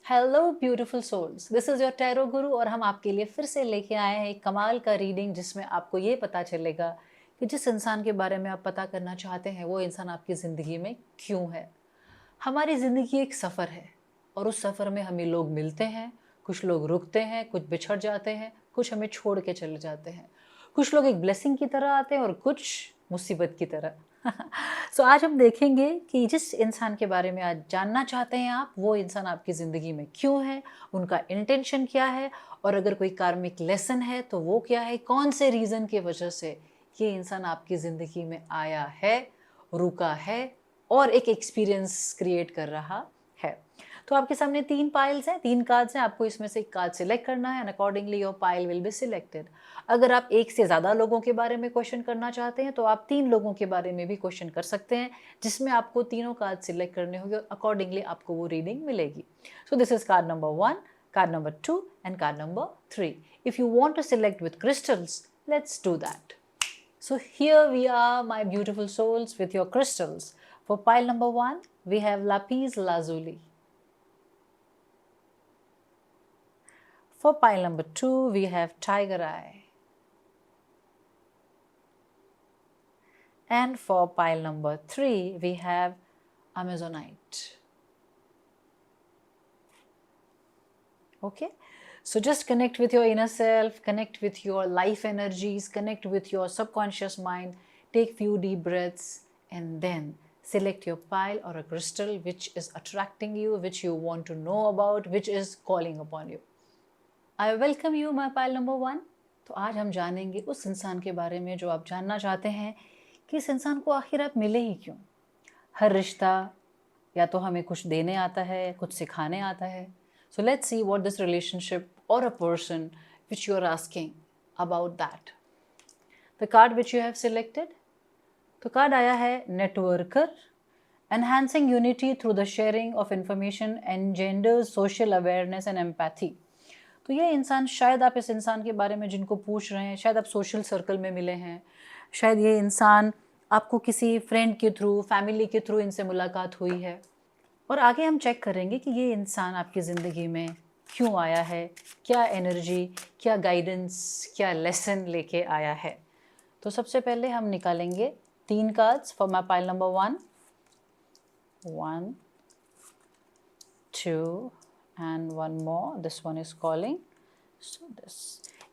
Hello beautiful souls, this is your tarot guru और हम आपके लिए फिर से लेके आए हैं एक कमाल का रीडिंग जिसमें आपको ये पता चलेगा कि जिस इंसान के बारे में आप पता करना चाहते हैं वो इंसान आपकी ज़िंदगी में क्यों है। हमारी ज़िंदगी एक सफ़र है और उस सफ़र में हमें लोग मिलते हैं, कुछ लोग रुकते हैं, कुछ बिछड़ जाते हैं, कुछ हमें छोड़ के चले जाते हैं। कुछ लोग एक ब्लेसिंग की तरह आते हैं और कुछ मुसीबत की तरह। सो आज हम देखेंगे कि जिस इंसान के बारे में आज जानना चाहते हैं आप, वो इंसान आपकी ज़िंदगी में क्यों है, उनका इंटेंशन क्या है और अगर कोई कार्मिक लेसन है तो वो क्या है, कौन से रीज़न की वजह से ये इंसान आपकी ज़िंदगी में आया है, रुका है और एक एक्सपीरियंस क्रिएट कर रहा है। तो आपके सामने 3 पाइल्स हैं, 3 कार्ड्स हैं, आपको इसमें से एक कार्ड सिलेक्ट करना है and accordingly your pile will be selected. अगर आप एक से ज़्यादा लोगों के बारे में क्वेश्चन करना चाहते हैं तो आप 3 लोगों के बारे में भी क्वेश्चन कर सकते हैं, जिसमें आपको तीनों कार्ड सिलेक्ट करने होंगे और अकॉर्डिंगली आपको वो रीडिंग मिलेगी। So this is card number 1, card number 2 and card number 3। If you want to select with crystals, let's do that. So here we are, my beautiful souls, with your crystals. For pile number 1, we have lapis lazuli. For pile number 2, we have tiger eye. And for pile number 3, we have amazonite. Okay, so just connect with your inner self, connect with your life energies, connect with your subconscious mind, take few deep breaths and then select your pile or a crystal which is attracting you, which you want to know about, which is calling upon you. I welcome you, my pile number 1. तो आज हम जानेंगे उस इंसान के बारे में जो आप जानना चाहते हैं कि इस इंसान को आखिर आप मिले ही क्यों। हर रिश्ता या तो हमें कुछ देने आता है, कुछ सिखाने आता है। So let's see what this relationship or a person which you are asking about that. The card which you have selected, तो कार्ड आया है networker, enhancing unity through the sharing of information engenders social awareness and empathy. तो ये इंसान, शायद आप इस इंसान के बारे में जिनको पूछ रहे हैं, शायद आप सोशल सर्कल में मिले हैं, शायद ये इंसान आपको किसी फ्रेंड के थ्रू, फैमिली के थ्रू इनसे मुलाकात हुई है। और आगे हम चेक करेंगे कि ये इंसान आपकी ज़िंदगी में क्यों आया है, क्या एनर्जी, क्या गाइडेंस, क्या लेसन लेके आया है। तो सबसे पहले हम निकालेंगे 3 cards for my pile number 1, 1, 2 and one more. This one is calling. So this,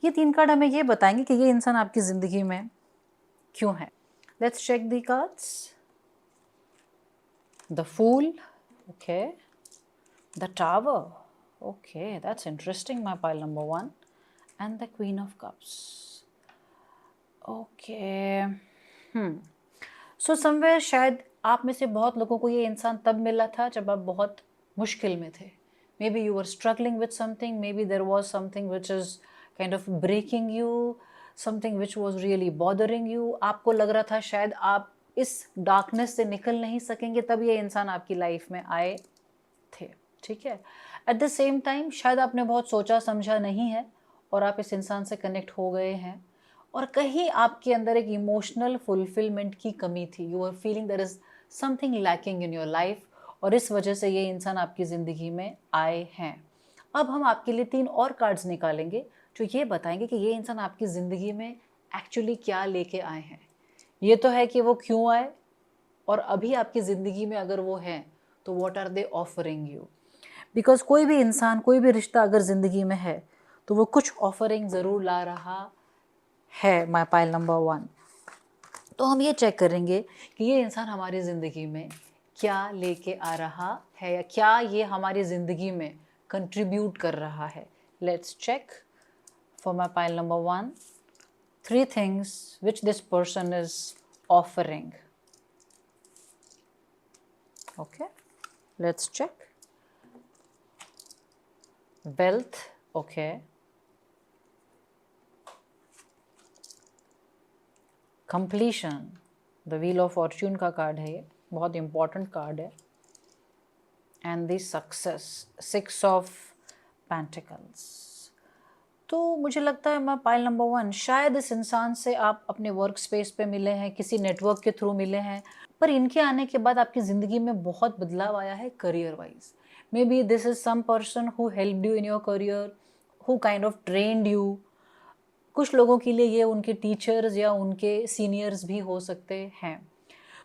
ये 3 कार्ड हमें ये बताएंगे कि ये इंसान आपकी ज़िंदगी में क्यों है। Let's check the cards. The Fool. Okay. The Tower. Okay, that's interesting, my pile number 1. And the Queen of Cups. Okay. So somewhere शायद आप में से बहुत लोगों को ये इंसान तब मिला था जब आप बहुत मुश्किल में थे. Maybe you were struggling with something. Maybe there was something which is kind of breaking you, something which was really bothering you. आपको लग रहा था शायद आप इस डार्कनेस से निकल नहीं सकेंगे, तब ये इंसान आपकी लाइफ में आए थे. ठीक है. एट द सेम टाइम शायद आपने बहुत सोचा समझा नहीं है और आप इस इंसान से कनेक्ट हो गए हैं और कहीं आपके अंदर एक इमोशनल फुलफिलमेंट की कमी थी. You are feeling there is something lacking in your life और इस वजह से ये इंसान आपकी ज़िंदगी में आए हैं. अब हम आपके लिए 3 और कार्ड्स निकालेंगे जो ये बताएंगे कि ये इंसान आपकी ज़िंदगी में एक्चुअली क्या लेके आए हैं. ये तो है कि वो क्यों आए और अभी आपकी ज़िंदगी में अगर वो हैं तो what are they offering you. Because कोई भी इंसान, कोई भी रिश्ता अगर ज़िंदगी में है तो वो कुछ ऑफरिंग ज़रूर ला रहा है. My pile number 1. तो हम ये चेक करेंगे कि ये इंसान हमारी ज़िंदगी में क्या लेके आ रहा है या क्या ये हमारी ज़िंदगी में कंट्रीब्यूट कर रहा है. Let's check for my pile number 1. 3 things which this person is offering. Okay, let's check. Wealth. Okay. Completion. The Wheel of Fortune का कार्ड है, ये बहुत इंपॉर्टेंट कार्ड है. And the success, 6 of Pentacles. तो मुझे लगता है मैं पाइल नंबर 1, शायद इस इंसान से आप अपने वर्क स्पेस पे मिले हैं, किसी नेटवर्क के थ्रू मिले हैं, पर इनके आने के बाद आपकी ज़िंदगी में बहुत बदलाव आया है career wise. Maybe this is some person who helped you in your career, who kind of trained you. कुछ लोगों के लिए ये उनके टीचर्स या उनके सीनियर्स भी हो सकते हैं।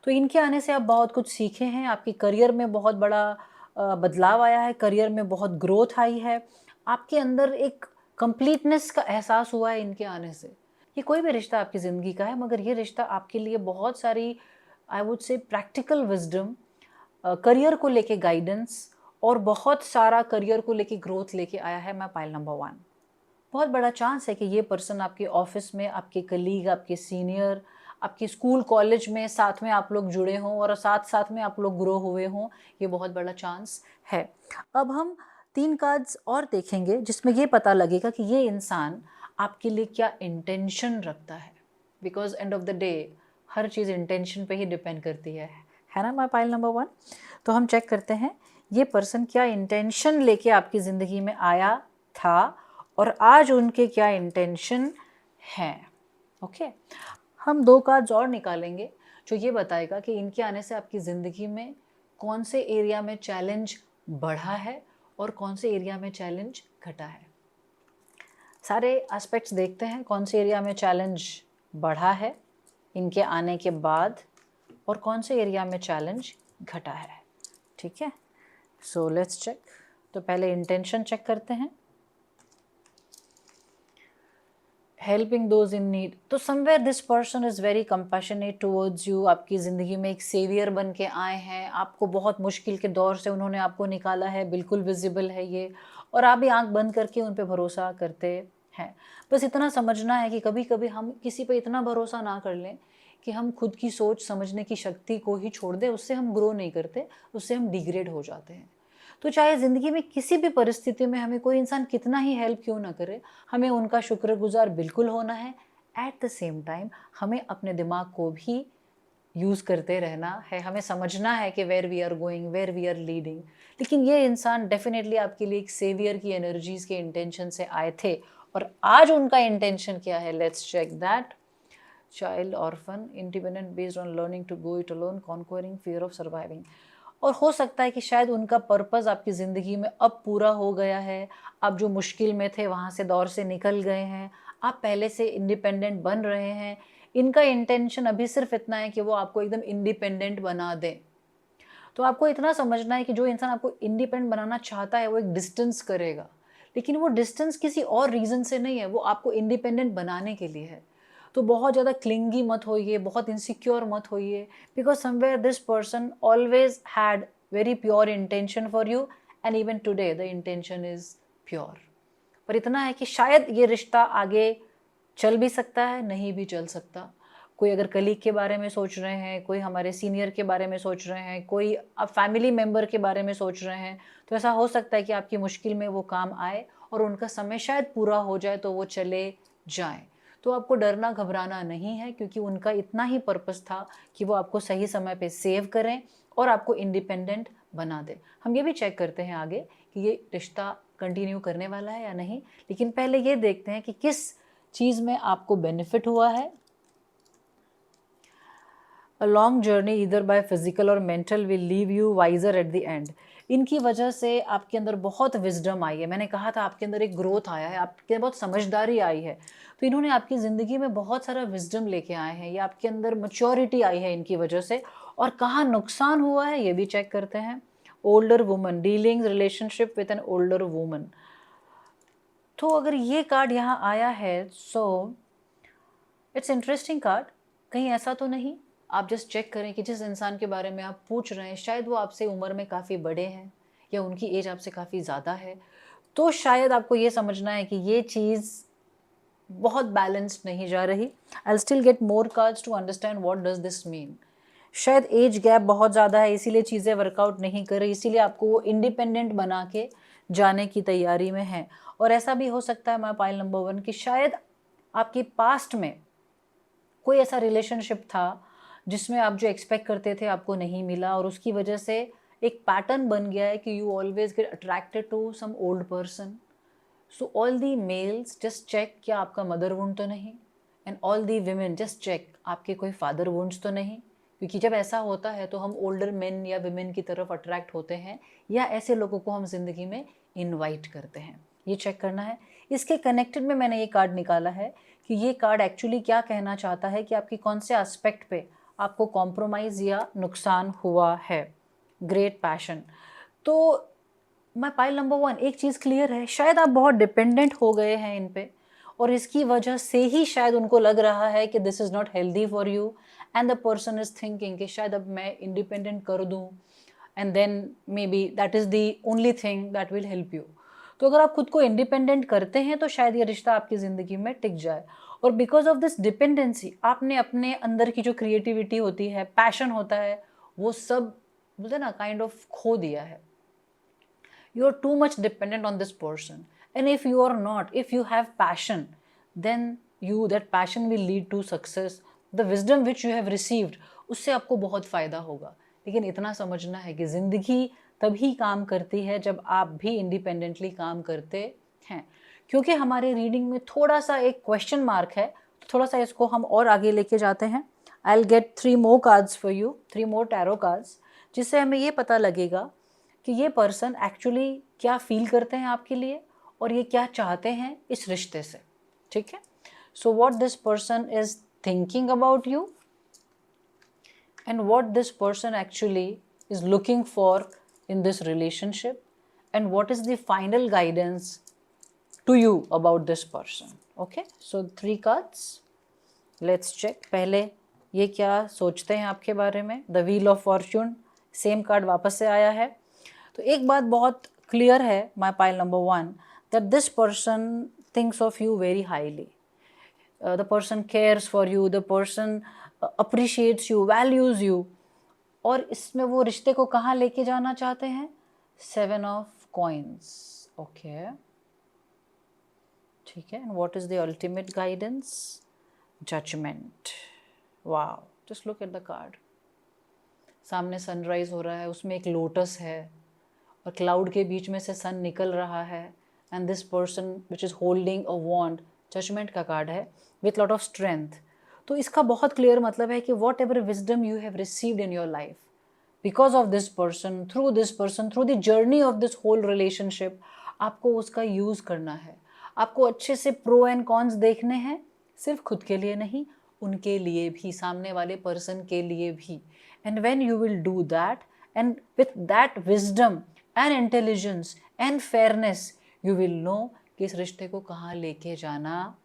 तो इनके आने से आप बहुत कुछ सीखे हैं, आपके करियर में बहुत बड़ा बदलाव आया है, करियर में बहुत ग्रोथ आई है, आपके अंदर एक कंप्लीटनेस का एहसास हुआ है इनके आने से। ये कोई भी रिश्ता आपकी ज़िंदगी का है, मगर ये रिश्ता आपके लिए बहुत सारी आई वुड से प्रैक्टिकल विजडम, करियर को लेके गाइडेंस और बहुत सारा करियर को लेके ग्रोथ लेके आया है। मैं पाइल नंबर 1। बहुत बड़ा चांस है कि ये पर्सन आपके ऑफिस में, आपके कलीग, आपके सीनियर, आपके स्कूल कॉलेज में साथ में आप लोग जुड़े हों और साथ साथ में आप लोग ग्रो हुए हों। ये बहुत बड़ा चांस है। अब हम 3 कार्ड्स और देखेंगे जिसमें ये पता लगेगा कि ये इंसान आपके लिए क्या इंटेंशन रखता है, because end of the day her cheese intention पे ही डिपेंड करती है ना माय पाइल नंबर 1। तो हम चेक करते हैं ये पर्सन क्या इंटेंशन लेके आपकी ज़िंदगी में आया था और आज उनके क्या इंटेंशन हैं। ओके, हम 2 कार्ड्स और निकालेंगे जो ये बताएगा कि इनके आने से आपकी ज़िंदगी में कौन से एरिया में चैलेंज बढ़ा है और कौन से एरिया में चैलेंज घटा है। सारे एस्पेक्ट्स देखते हैं, कौन से एरिया में चैलेंज बढ़ा है इनके आने के बाद और कौन से एरिया में चैलेंज घटा है। ठीक है, सो लेट्स चेक। तो पहले इंटेंशन चेक करते हैं। हेल्पिंग दोज इन नीड, तो somewhere this person is very compassionate towards you. आपकी ज़िंदगी में एक सेवियर बन के आए हैं, आपको बहुत मुश्किल के दौर से उन्होंने आपको निकाला है, बिल्कुल विजिबल है ये, और आप भी आंख बंद करके उन पे भरोसा करते हैं। बस इतना समझना है कि कभी कभी हम किसी पे इतना भरोसा ना कर लें कि हम खुद की सोच समझने की शक्ति को ही छोड़ दें। उससे हम ग्रो नहीं करते, उससे हम डिग्रेड हो जाते हैं। तो चाहे ज़िंदगी में किसी भी परिस्थिति में हमें कोई इंसान कितना ही हेल्प क्यों ना करे, हमें उनका शुक्रगुजार बिल्कुल होना है। एट द सेम टाइम हमें अपने दिमाग को भी यूज़ करते रहना है, हमें समझना है कि where we are going, where we are leading. लेकिन ये इंसान डेफिनेटली आपके लिए एक सेवियर की एनर्जीज़ के इंटेंशन से आए थे और आज उनका इंटेंशन क्या है, let's check that. Child, orphan, independent based on learning to go it alone, conquering, fear of surviving. और हो सकता है कि शायद उनका पर्पस आपकी ज़िंदगी में अब पूरा हो गया है। आप जो मुश्किल में थे वहाँ से दौर से निकल गए हैं, आप पहले से इंडिपेंडेंट बन रहे हैं। इनका इंटेंशन अभी सिर्फ इतना है कि वो आपको एकदम इंडिपेंडेंट बना दें। तो आपको इतना समझना है कि जो इंसान आपको इंडिपेंडेंट बनाना चाहता है वो एक डिस्टेंस करेगा, लेकिन वो डिस्टेंस किसी और रीज़न से नहीं है, वो आपको इंडिपेंडेंट बनाने के लिए है। तो बहुत ज़्यादा क्लिंगी मत होइए, बहुत इनसिक्योर मत होइए, because somewhere this person always had very pure intention for you and even today the intention is pure. पर इतना है कि शायद ये रिश्ता आगे चल भी सकता है, नहीं भी चल सकता। कोई अगर कलीग के बारे में सोच रहे हैं, कोई हमारे सीनियर के बारे में सोच रहे हैं, कोई आप फैमिली मेम्बर के बारे में सोच रहे हैं, तो ऐसा हो सकता है कि आपकी मुश्किल में वो काम आए और उनका समय शायद पूरा हो जाए तो वो चले जाएं। तो आपको डरना घबराना नहीं है, क्योंकि उनका इतना ही पर्पस था कि वो आपको सही समय पे सेव करें और आपको इंडिपेंडेंट बना दें। हम ये भी चेक करते हैं आगे कि ये रिश्ता कंटिन्यू करने वाला है या नहीं, लेकिन पहले ये देखते हैं कि किस चीज़ में आपको बेनिफिट हुआ है। A long journey either by physical और mental will leave you wiser at the end. इनकी वजह से आपके अंदर बहुत विजडम आई है। मैंने कहा था आपके अंदर एक ग्रोथ आया है, आपके अंदर बहुत समझदारी आई है। तो इन्होंने आपकी ज़िंदगी में बहुत सारा विजडम लेके आए हैं, या आपके अंदर मैच्योरिटी आई है इनकी वजह से। और कहाँ नुकसान हुआ है ये भी चेक करते हैं। Older woman, dealings relationship with an older woman. तो अगर ये कार्ड यहाँ आया है, सो इट्स इंटरेस्टिंग कार्ड। कहीं ऐसा तो नहीं, आप जस्ट चेक करें कि जिस इंसान के बारे में आप पूछ रहे हैं शायद वो आपसे उम्र में काफ़ी बड़े हैं या उनकी एज आपसे काफ़ी ज़्यादा है। तो शायद आपको ये समझना है कि ये चीज़ बहुत बैलेंस्ड नहीं जा रही। I still get more cards to understand what does this mean. शायद एज गैप बहुत ज़्यादा है, इसीलिए चीज़ें वर्कआउट नहीं कर रही, इसीलिए आपको वो इंडिपेंडेंट बना के जाने की तैयारी में है। और ऐसा भी हो सकता है, मैं पाइल नंबर 1, कि शायद आपकी पास्ट में कोई ऐसा रिलेशनशिप था जिसमें आप जो एक्सपेक्ट करते थे आपको नहीं मिला, और उसकी वजह से एक पैटर्न बन गया है कि you always get attracted to some old person. So all the males just check, क्या आपका मदर वुंड तो नहीं, and all the women just check आपके कोई फादर वुंड्स तो नहीं, क्योंकि जब ऐसा होता है तो हम ओल्डर मेन या विमेन की तरफ अट्रैक्ट होते हैं, या ऐसे लोगों को हम जिंदगी में इनवाइट करते हैं। ये चेक करना है। इसके कनेक्टेड में मैंने ये कार्ड निकाला है कि ये कार्ड एक्चुअली क्या कहना चाहता है कि आपकी कौन से एस्पेक्ट पे आपको कॉम्प्रोमाइज़ या नुकसान हुआ है। Great passion. तो माय पाइल नंबर 1, एक चीज़ क्लियर है, शायद आप बहुत डिपेंडेंट हो गए हैं इन पे, और इसकी वजह से ही शायद उनको लग रहा है कि this is not healthy for you, and the person is thinking कि शायद अब मैं इंडिपेंडेंट कर दूँ, and then maybe that is the only thing that will help you. तो अगर आप खुद को इंडिपेंडेंट करते हैं तो शायद ये रिश्ता आपकी ज़िंदगी में टिक जाए। और बिकॉज ऑफ दिस डिपेंडेंसी आपने अपने अंदर की जो क्रिएटिविटी होती है, पैशन होता है, वो सब बोलते ना काइंड ऑफ खो दिया है। You are too much dependent on this person, and if you are not, if you have passion, then that passion will lead to success. The wisdom which you have received, उससे आपको बहुत फ़ायदा होगा। लेकिन इतना समझना है कि ज़िंदगी तभी काम करती है जब आप भी इंडिपेंडेंटली काम करते हैं। क्योंकि हमारे रीडिंग में थोड़ा सा एक क्वेश्चन मार्क है, तो थोड़ा सा इसको हम और आगे लेके जाते हैं। I'll get 3 more cards for you, 3 more tarot cards, जिससे हमें ये पता लगेगा कि ये पर्सन एक्चुअली क्या फील करते हैं आपके लिए, और ये क्या चाहते हैं इस रिश्ते से। ठीक है। So what this person is thinking about you, and what this person actually is looking for in this relationship, and what is the final guidance to you about this person. Okay, so 3 cards, let's check. पहले ये क्या सोचते हैं आपके बारे में। The wheel of fortune, same card वापस से आया है। तो एक बात बहुत क्लियर है my pile number 1, that this person thinks of you very highly. The person cares for you, the person appreciates you, values you. और इसमें वो रिश्ते को कहाँ लेके जाना चाहते हैं। 7 ऑफ कॉइन्स। ओके, ठीक है। And what is the ultimate guidance. Judgement. Wow, just look at the card. सामने सनराइज हो रहा है, उसमें एक लोटस है, और क्लाउड के बीच में से सन निकल रहा है, and this person which is holding a wand, judgement का कार्ड है, विथ लॉट ऑफ स्ट्रेंथ। तो इसका बहुत क्लियर मतलब है कि whatever wisdom you have received in your life because of this person, through the journey of this whole relationship, आपको उसका यूज़ करना है। आपको अच्छे से प्रो एंड कॉन्स देखने हैं, सिर्फ खुद के लिए नहीं, उनके लिए भी, सामने वाले पर्सन के लिए भी। And when you will do that, and with that wisdom and intelligence and fairness, you will know कि इस रिश्ते को कहाँ लेके जाना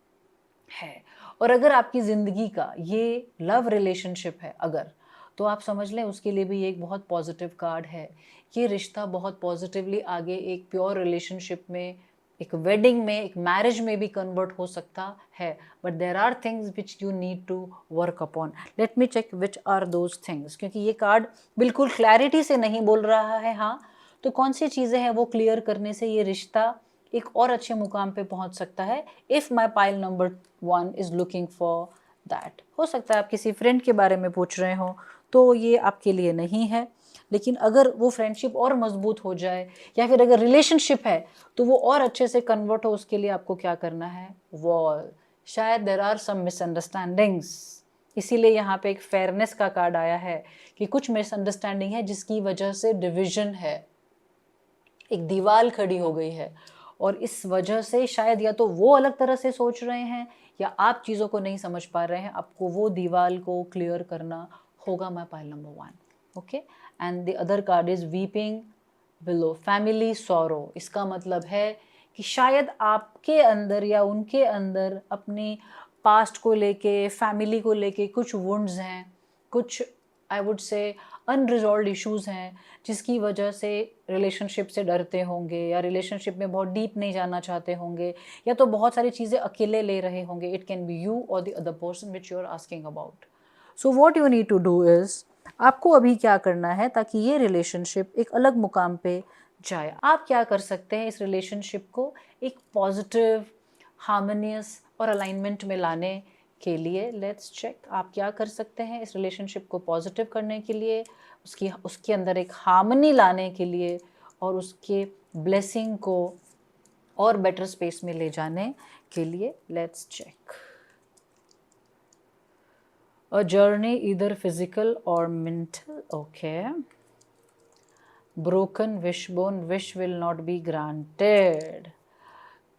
है। और अगर आपकी ज़िंदगी का ये लव रिलेशनशिप है अगर, तो आप समझ लें उसके लिए भी ये एक बहुत पॉजिटिव कार्ड है। ये रिश्ता बहुत पॉजिटिवली आगे एक प्योर रिलेशनशिप में, एक वेडिंग में, एक मैरिज में भी कन्वर्ट हो सकता है। But there are things which you need to work upon. Let me check which are those things, क्योंकि ये कार्ड बिल्कुल क्लैरिटी से नहीं बोल रहा है। हाँ, तो कौन सी चीज़ें हैं वो क्लियर करने से ये रिश्ता एक और अच्छे मुकाम पे पहुंच सकता है। If my pile number 1 is looking for that. हो सकता है आप किसी फ्रेंड के बारे में पूछ रहे हो, तो ये आपके लिए नहीं है। लेकिन अगर वो फ्रेंडशिप और मजबूत हो जाए, या फिर अगर रिलेशनशिप है तो वो और अच्छे से कन्वर्ट हो, उसके लिए आपको क्या करना है। वॉल। शायद देर आर सम मिसअंडरस्टैंडिंग्स, इसीलिए यहाँ पे एक फेयरनेस का कार्ड आया है कि कुछ मिसअंडरस्टैंडिंग है जिसकी वजह से डिविजन है, एक दीवार खड़ी हो गई है, और इस वजह से शायद या तो वो अलग तरह से सोच रहे हैं, या आप चीज़ों को नहीं समझ पा रहे हैं। आपको वो दीवार को क्लियर करना होगा। My pile number 1। Okay, and the other card is weeping below, family sorrow. इसका मतलब है कि शायद आपके अंदर या उनके अंदर अपनी पास्ट को लेके, फैमिली को लेके कुछ वुंड्स हैं, कुछ I would say unresolved issues हैं, जिसकी वजह से रिलेशनशिप से डरते होंगे, या रिलेशनशिप में बहुत डीप नहीं जाना चाहते होंगे, या तो बहुत सारी चीज़ें अकेले ले रहे होंगे। इट कैन बी यू और the other person which you are asking about. So what you need to do is, आपको अभी क्या करना है ताकि ये रिलेशनशिप एक अलग मुकाम पे जाए। आप क्या कर सकते हैं इस रिलेशनशिप को एक पॉजिटिव, हार्मोनियस और अलाइनमेंट में लाने के लिए। लेट्स चेक, आप क्या कर सकते हैं इस रिलेशनशिप को पॉजिटिव करने के लिए, उसके अंदर एक हार्मनी लाने के लिए, और उसके ब्लेसिंग को और बेटर स्पेस में ले जाने के लिए। Let's check. A journey either physical और mental, okay. Broken wishbone, wish will not be granted.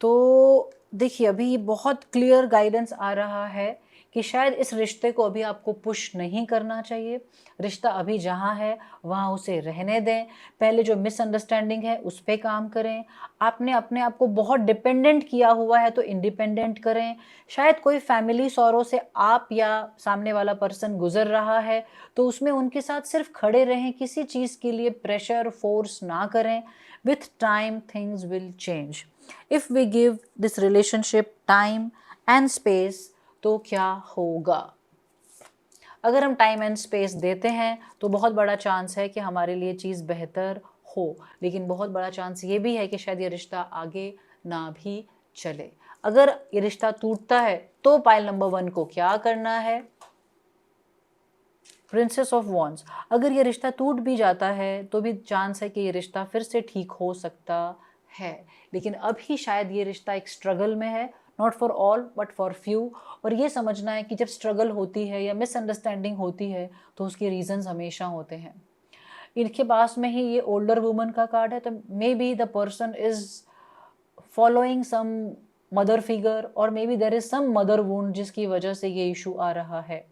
तो देखिए अभी ये बहुत क्लियर गाइडेंस आ रहा है कि शायद इस रिश्ते को अभी आपको पुश नहीं करना चाहिए। रिश्ता अभी जहाँ है वहाँ उसे रहने दें। पहले जो मिसअंडरस्टैंडिंग है उस पे काम करें। आपने अपने आप को बहुत डिपेंडेंट किया हुआ है तो इंडिपेंडेंट करें। शायद कोई फैमिली सॉरो से आप या सामने वाला पर्सन गुजर रहा है तो उसमें उनके साथ सिर्फ खड़े रहें, किसी चीज़ के लिए प्रेशर फोर्स ना करें। With time things will change if we give this relationship time and space. तो क्या होगा, अगर हम टाइम एंड स्पेस देते हैं तो बहुत बड़ा चांस है कि हमारे लिए चीज़ बेहतर हो, लेकिन बहुत बड़ा चांस ये भी है कि शायद ये रिश्ता आगे ना भी चले। अगर ये रिश्ता टूटता है तो पाइल नंबर 1 को क्या करना है, प्रिंसेस ऑफ वॉन्ड्स। अगर ये रिश्ता टूट भी जाता है तो भी चांस है कि ये रिश्ता फिर से ठीक हो सकता है, लेकिन अभी शायद ये रिश्ता एक स्ट्रगल में है, not for all but for few. और ये समझना है कि जब स्ट्रगल होती है या मिसअंडरस्टैंडिंग होती है तो उसके रीजंस हमेशा होते हैं। इनके पास में ही ये ओल्डर वुमन का कार्ड है, तो maybe the person is following some mother figure और maybe there is some mother wound जिसकी वजह से ये इशू आ रहा है।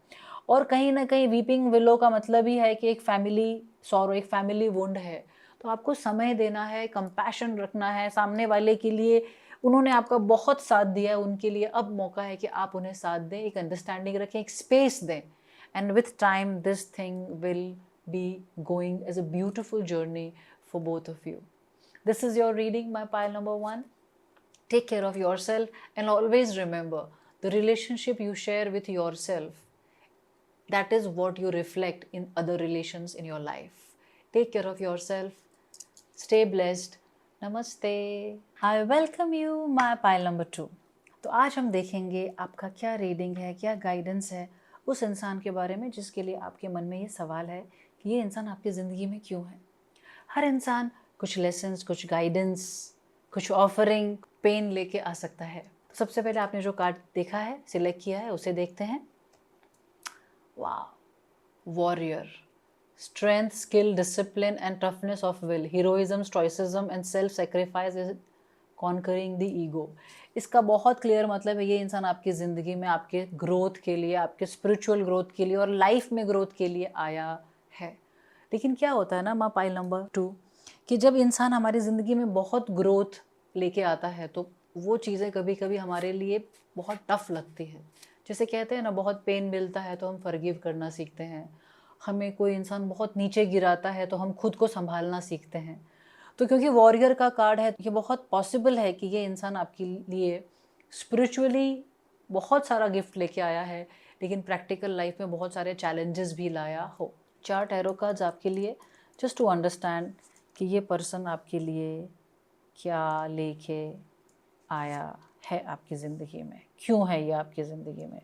और कहीं ना कहीं वीपिंग विलो का मतलब ही है कि एक फैमिली सॉरो, एक फैमिली वुंड है। तो आपको समय देना है, कंपैशन रखना है सामने वाले के लिए। उन्होंने आपका बहुत साथ दिया है, उनके लिए अब मौका है कि आप उन्हें साथ दें, एक अंडरस्टैंडिंग रखें, एक स्पेस दें। And with time this thing will be going as a beautiful journey for both of you. This is your reading, my pile number 1. Take care of yourself and always remember the relationship you share with yourself, that is what you reflect in other relations in your life. Take care of yourself. Stay blessed. Namaste. I welcome you, my pile number 2. तो आज हम देखेंगे आपका क्या reading है, क्या guidance है उस इंसान के बारे में जिसके लिए आपके मन में ये सवाल है कि ये इंसान आपकी ज़िंदगी में क्यों है। हर इंसान कुछ लेसन्स, कुछ गाइडेंस, कुछ ऑफरिंग, पेन लेके आ सकता है। तो सबसे पहले आपने जो कार्ड देखा है, सिलेक्ट किया है, उसे देखते हैं। वाह, warrior, strength, skill, discipline and toughness of will, heroism, stoicism and self sacrifice is conquering the ego. इसका बहुत क्लियर मतलब है ये इंसान आपकी ज़िंदगी में आपके ग्रोथ के लिए, आपके स्पिरिचुअल ग्रोथ के लिए और लाइफ में ग्रोथ के लिए आया है। लेकिन क्या होता है ना माँ पाइल नंबर 2 कि जब इंसान हमारी ज़िंदगी में बहुत ग्रोथ लेके आता है तो वो चीज़ें कभी कभी हमारे लिए बहुत टफ लगती है। जैसे कहते हैं ना, बहुत पेन मिलता है तो हम फॉरगिव करना सीखते हैं। हमें कोई इंसान बहुत नीचे गिराता है तो हम खुद को संभालना सीखते हैं। तो क्योंकि वॉरियर का कार्ड है, ये बहुत पॉसिबल है कि ये इंसान आपके लिए स्पिरिचुअली बहुत सारा गिफ्ट लेके आया है, लेकिन प्रैक्टिकल लाइफ में बहुत सारे चैलेंजेस भी लाया हो। 4 टैरो कार्ड्स आपके लिए, जस्ट टू अंडरस्टैंड कि ये पर्सन आपके लिए क्या लेके आया है आपकी ज़िंदगी में, क्यों है ये आपकी ज़िंदगी में।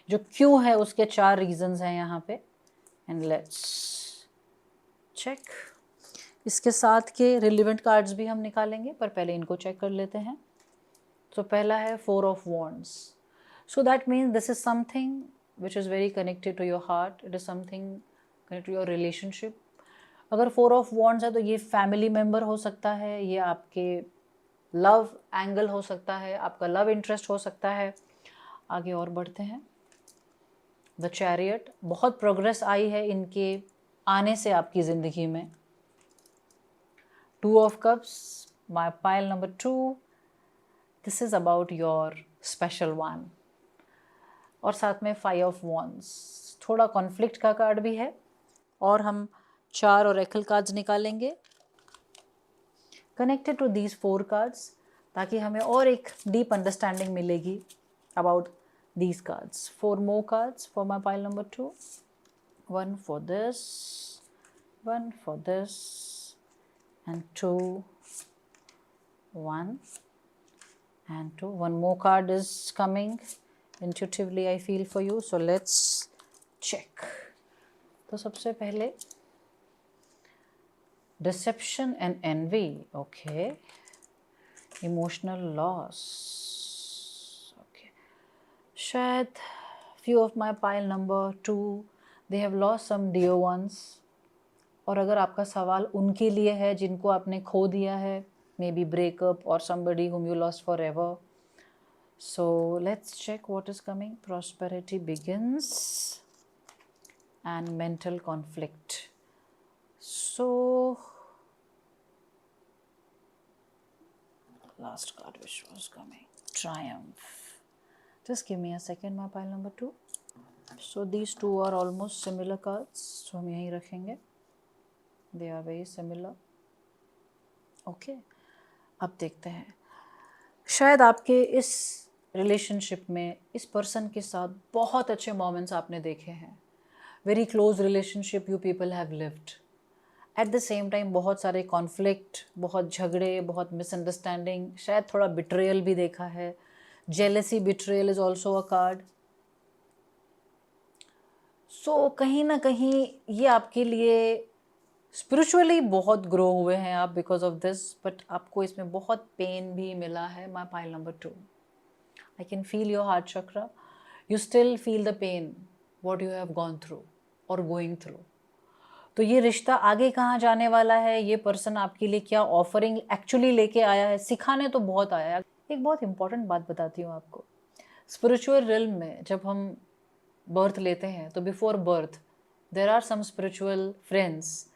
जो क्यों है उसके 4 रीजंस हैं यहाँ पे, एंड लेट्स चेक। इसके साथ के रिलेवेंट कार्ड्स भी हम निकालेंगे, पर पहले इनको चेक कर लेते हैं। तो पहला है 4 of wands. So that means this is something which is very connected to your heart, it is something connected to your relationship. अगर 4 ऑफ वॉन्ड्स है तो ये फैमिली मेम्बर हो सकता है, ये आपके लव एंगल हो सकता है, आपका लव इंटरेस्ट हो सकता है। आगे और बढ़ते हैं। द चैरियट, बहुत प्रोग्रेस आई है इनके आने से आपकी ज़िंदगी में। 2 of cups, my pile number 2, this is about your special one. और साथ में 5 of wands, थोड़ा कॉन्फ्लिक्ट का कार्ड भी है। और हम 4 oracle कार्ड्स निकालेंगे कनेक्टेड टू दीज 4 कार्ड्स, ताकि हमें और एक डीप अंडरस्टैंडिंग मिलेगी about these cards. 4 more cards for my pile number 2. 1 for this, 1 for this, and 2, 1 and 2. One more card is coming intuitively, I feel, for you. So let's check. तो सबसे पहले deception and envy. Okay. Emotional loss. शायद few of my pile number 2, they have lost some dear ones. और अगर आपका सवाल उनके लिए है जिनको आपने खो दिया है, मे बी ब्रेकअप और somebody whom you lost forever. So let's check what is coming. Prosperity begins and mental conflict. So last card which was coming, triumph. Just give me a second, my pile number 2. So these two are almost similar cards, so हम यहीं रखेंगे. They are very similar. Okay. अब देखते हैं, शायद आपके इस relationship में इस पर्सन के साथ बहुत अच्छे मोमेंट्स आपने देखे हैं. Very close relationship you people have lived. At the same time बहुत सारे कॉन्फ्लिक्ट, बहुत झगड़े, बहुत मिसअंडरस्टैंडिंग, शायद थोड़ा बिट्रेयल भी देखा है. Jealousy betrayal is also a card. So कहीं ना कहीं ये आपके लिए स्पिरिचुअली बहुत ग्रो हुए हैं आप बिकॉज ऑफ दिस, बट आपको इसमें बहुत पेन भी मिला है. My pile number 2, I can feel your heart chakra. You still feel the pain what you have gone through और गोइंग थ्रू. तो ये रिश्ता आगे कहाँ जाने वाला है, ये पर्सन आपके लिए क्या ऑफरिंग एक्चुअली लेके आया है, सिखाने तो बहुत आया है. एक बहुत इंपॉर्टेंट बात बताती हूँ आपको. स्पिरिचुअल रिल्म में जब हम बर्थ लेते हैं तो before birth there are some spiritual friends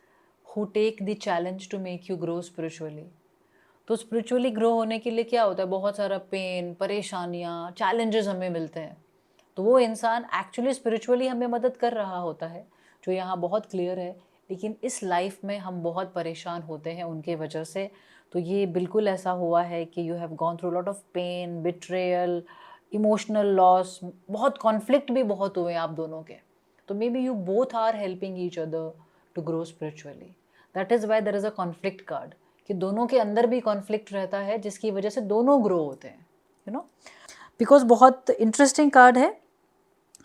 who take the challenge to make you grow spiritually. तो स्पिरिचुअली ग्रो होने के लिए क्या होता है, बहुत सारा पेन, परेशानियाँ, चैलेंजेस हमें मिलते हैं. तो वो इंसान एक्चुअली स्पिरिचुअली हमें मदद कर रहा होता है, जो यहाँ बहुत क्लियर है. लेकिन इस लाइफ में हम बहुत परेशान होते हैं उनके वजह से. तो ये बिल्कुल ऐसा हुआ है कि you have gone through lot of pain, betrayal, emotional loss, बहुत कॉन्फ्लिक्ट भी बहुत हुए आप दोनों के. तो maybe you both are helping each other to grow spiritually. That is why there is a conflict card, कि दोनों के अंदर भी कॉन्फ्लिक्ट रहता है जिसकी वजह से दोनों ग्रो होते हैं, यू नो. बिकॉज बहुत इंटरेस्टिंग कार्ड है.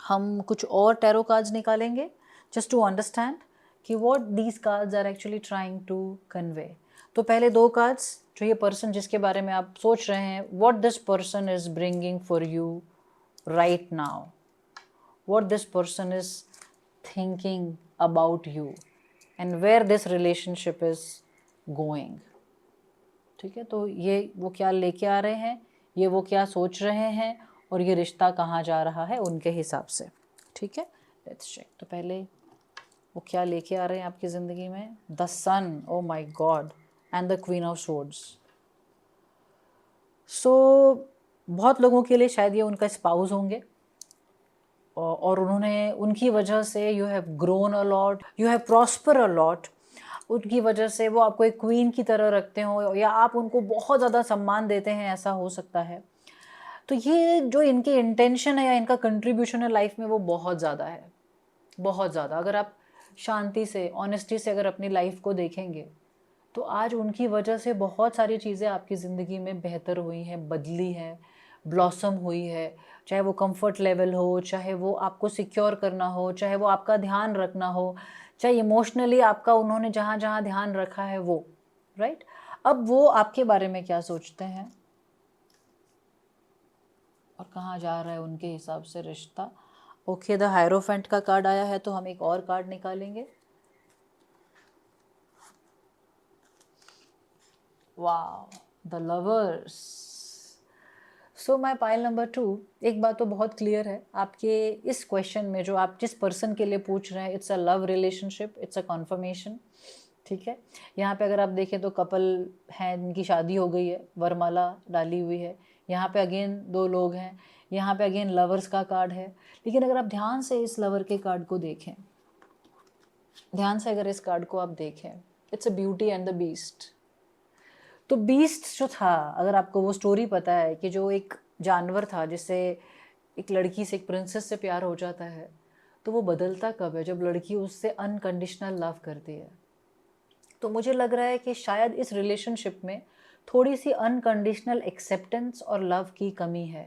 हम कुछ और टैरो कार्ड्स निकालेंगे जस्ट टू अंडरस्टैंड कि what these cards are actually trying to convey. तो पहले दो कार्ड्स, जो ये पर्सन जिसके बारे में आप सोच रहे हैं, what this person is bringing for you right now, what this person is thinking about you and where this relationship is going. ठीक है, तो ये वो क्या लेके आ रहे हैं, ये वो क्या सोच रहे हैं, और ये रिश्ता कहाँ जा रहा है उनके हिसाब से. ठीक है, लेट्स चेक. तो पहले वो क्या लेके आ रहे हैं आपकी ज़िंदगी में. The sun, oh my God, and the queen of swords. So बहुत लोगों के लिए शायद ये उनका स्पाउस होंगे, और उन्होंने, उनकी वजह से you have grown a lot, you have prosper a lot. उनकी वजह से वो आपको एक क्वीन की तरह रखते हो, या आप उनको बहुत ज़्यादा सम्मान देते हैं, ऐसा हो सकता है. तो ये जो इनकी इंटेंशन है या इनका कंट्रीब्यूशन है लाइफ में, वो बहुत ज़्यादा है, बहुत ज़्यादा. अगर आप शांति से, ऑनेस्टी से अगर अपनी लाइफ को देखेंगे, तो आज उनकी वजह से बहुत सारी चीज़ें आपकी ज़िंदगी में बेहतर हुई हैं, बदली हैं, ब्लॉसम हुई है. चाहे वो कंफर्ट लेवल हो, चाहे वो आपको सिक्योर करना हो, चाहे वो आपका ध्यान रखना हो, चाहे इमोशनली आपका उन्होंने जहाँ जहाँ ध्यान रखा है वो, राइट. अब वो आपके बारे में क्या सोचते हैं और कहाँ जा रहा है उनके हिसाब से रिश्ता. ओके, द हायरोफेंट का कार्ड आया है, तो हम एक और कार्ड निकालेंगे. Wow, the lovers. So my pile number 2, एक बात तो बहुत क्लियर है आपके इस क्वेश्चन में, जो आप जिस पर्सन के लिए पूछ रहे हैं, it's a love relationship, it's a conformation. ठीक है, यहाँ पे अगर आप देखें तो कपल हैं, इनकी शादी हो गई है, वरमाला डाली हुई है. यहाँ पे अगेन दो लोग हैं, यहाँ पे अगेन लवर्स का कार्ड है. लेकिन अगर आप ध्यान से इस लवर के कार्ड को देखें, ध्यान से अगर इस कार्ड को आप देखें, it's a beauty and the beast. तो बीस्ट जो था, अगर आपको वो स्टोरी पता है कि जो एक जानवर था जिससे एक लड़की से, एक प्रिंसेस से प्यार हो जाता है, तो वो बदलता कब है, जब लड़की उससे अनकंडीशनल लव करती है. तो मुझे लग रहा है कि शायद इस रिलेशनशिप में थोड़ी सी अनकंडीशनल एक्सेप्टेंस और लव की कमी है.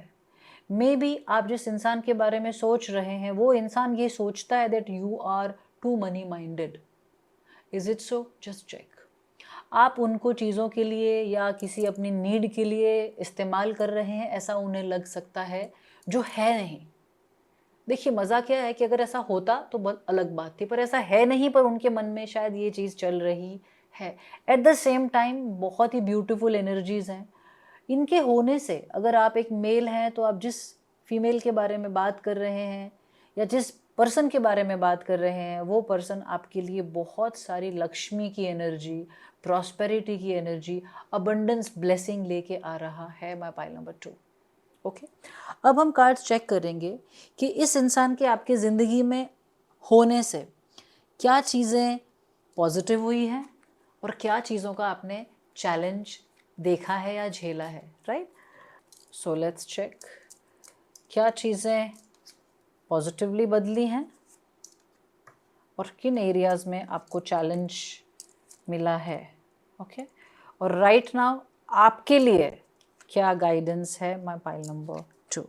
मे बी आप जिस इंसान के बारे में सोच रहे हैं, वो इंसान ये सोचता है that you are too money minded. Is it so? Just check. आप उनको चीज़ों के लिए या किसी अपनी नीड के लिए इस्तेमाल कर रहे हैं, ऐसा उन्हें लग सकता है, जो है नहीं. देखिए मज़ा क्या है कि अगर ऐसा होता तो बहुत अलग बात थी, पर ऐसा है नहीं, पर उनके मन में शायद ये चीज़ चल रही है। एट द सेम टाइम बहुत ही ब्यूटीफुल एनर्जीज़ हैं। इनके होने से अगर आप एक मेल हैं तो आप जिस फीमेल के बारे में बात कर रहे हैं या जिस पर्सन के बारे में बात कर रहे हैं, वो पर्सन आपके लिए बहुत सारी लक्ष्मी की एनर्जी, प्रॉस्पेरिटी की एनर्जी, अबंडेंस, ब्लेसिंग लेके आ रहा है। My pile number 2। ओके, अब हम कार्ड्स चेक करेंगे कि इस इंसान के आपके ज़िंदगी में होने से क्या चीज़ें पॉजिटिव हुई हैं और क्या चीज़ों का आपने चैलेंज देखा है या झेला है, राइट? सो लेट्स चेक क्या चीज़ें पॉजिटिवली बदली हैं और किन एरियाज़ में आपको चैलेंज मिला है। ओके, और राइट नाउ आपके लिए क्या गाइडेंस है। My pile number 2।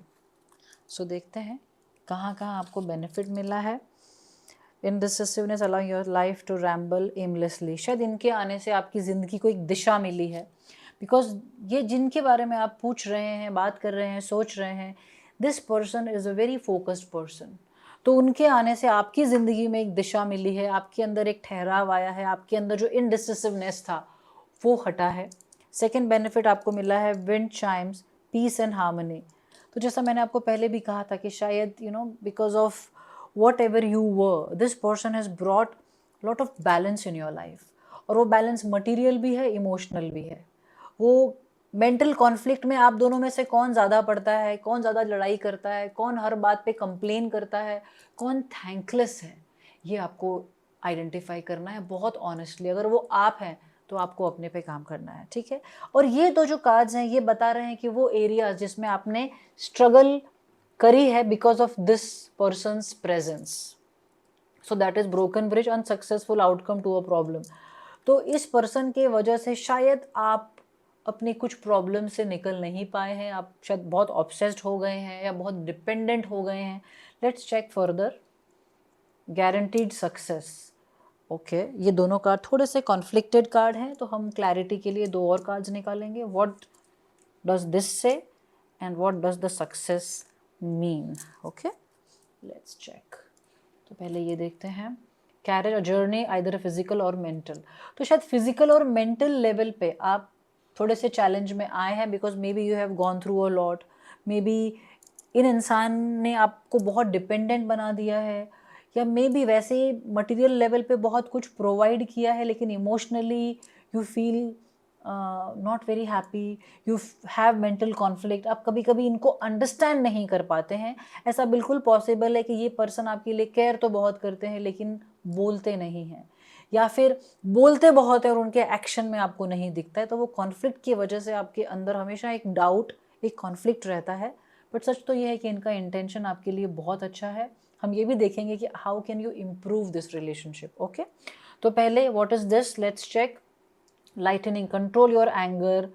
सो देखते हैं कहाँ कहाँ आपको बेनिफिट मिला है। Indecisiveness allowing your life to ramble aimlessly, शायद इनके आने से आपकी ज़िंदगी को एक दिशा मिली है। बिकॉज ये जिनके बारे में आप पूछ रहे हैं, बात कर रहे हैं, सोच रहे हैं, this person is a very focused person. तो उनके आने से आपकी ज़िंदगी में एक दिशा मिली है, आपके अंदर एक ठहराव आया है, आपके अंदर जो इनडिसिसिवनेस था वो हटा है। सेकेंड बेनिफिट आपको मिला है wind chimes, peace and harmony. तो जैसा मैंने आपको पहले भी कहा था कि शायद because of what ever you were, this person has brought lot of balance in your life. और वो बैलेंस मटीरियल भी है, इमोशनल भी है। वो मेंटल कॉन्फ्लिक्ट में आप दोनों में से कौन ज़्यादा पड़ता है, कौन ज़्यादा लड़ाई करता है, कौन हर बात पे कंप्लेन करता है, कौन थैंकलेस है, ये आपको आइडेंटिफाई करना है बहुत ऑनेस्टली। अगर वो आप हैं तो आपको अपने पे काम करना है, ठीक है? और ये दो जो कार्ड्स हैं ये बता रहे हैं कि वो एरियाज जिसमें आपने स्ट्रगल करी है because of this person's presence, so that is broken bridge, unsuccessful outcome to a problem. तो इस पर्सन के वजह से शायद आप अपनी कुछ प्रॉब्लम से निकल नहीं पाए हैं, आप शायद बहुत ऑब्सेस्ड हो गए हैं या बहुत डिपेंडेंट हो गए हैं। Let's check further. Guaranteed success. Okay, ये दोनों कार्ड थोड़े से कॉन्फ्लिक्टेड कार्ड हैं, तो हम क्लैरिटी के लिए दो और कार्ड्स निकालेंगे। What does this say and what does the success mean. Okay, let's check. तो पहले ये देखते हैं, carriage a journey either physical और मेंटल। तो शायद फिजिकल और मेंटल लेवल पे आप थोड़े से चैलेंज में आए हैं because may be you have gone through a lot. May be in इंसान ने आपको बहुत डिपेंडेंट बना दिया है, या मे बी वैसे मटेरियल लेवल पे बहुत कुछ प्रोवाइड किया है लेकिन emotionally you feel not very happy, you have mental conflict. आप कभी कभी इनको अंडरस्टैंड नहीं कर पाते हैं। ऐसा बिल्कुल पॉसिबल है कि ये पर्सन आपके लिए केयर तो बहुत करते हैं लेकिन बोलते नहीं हैं, या फिर बोलते बहुत है और उनके एक्शन में आपको नहीं दिखता है। तो वो कॉन्फ्लिक्ट की वजह से आपके अंदर हमेशा एक डाउट, एक कॉन्फ्लिक्ट रहता है। बट सच तो ये है कि इनका इंटेंशन आपके लिए बहुत अच्छा है। हम ये भी देखेंगे कि how can you improve this relationship. Okay, तो पहले what is this, let's check. Lightning, control your anger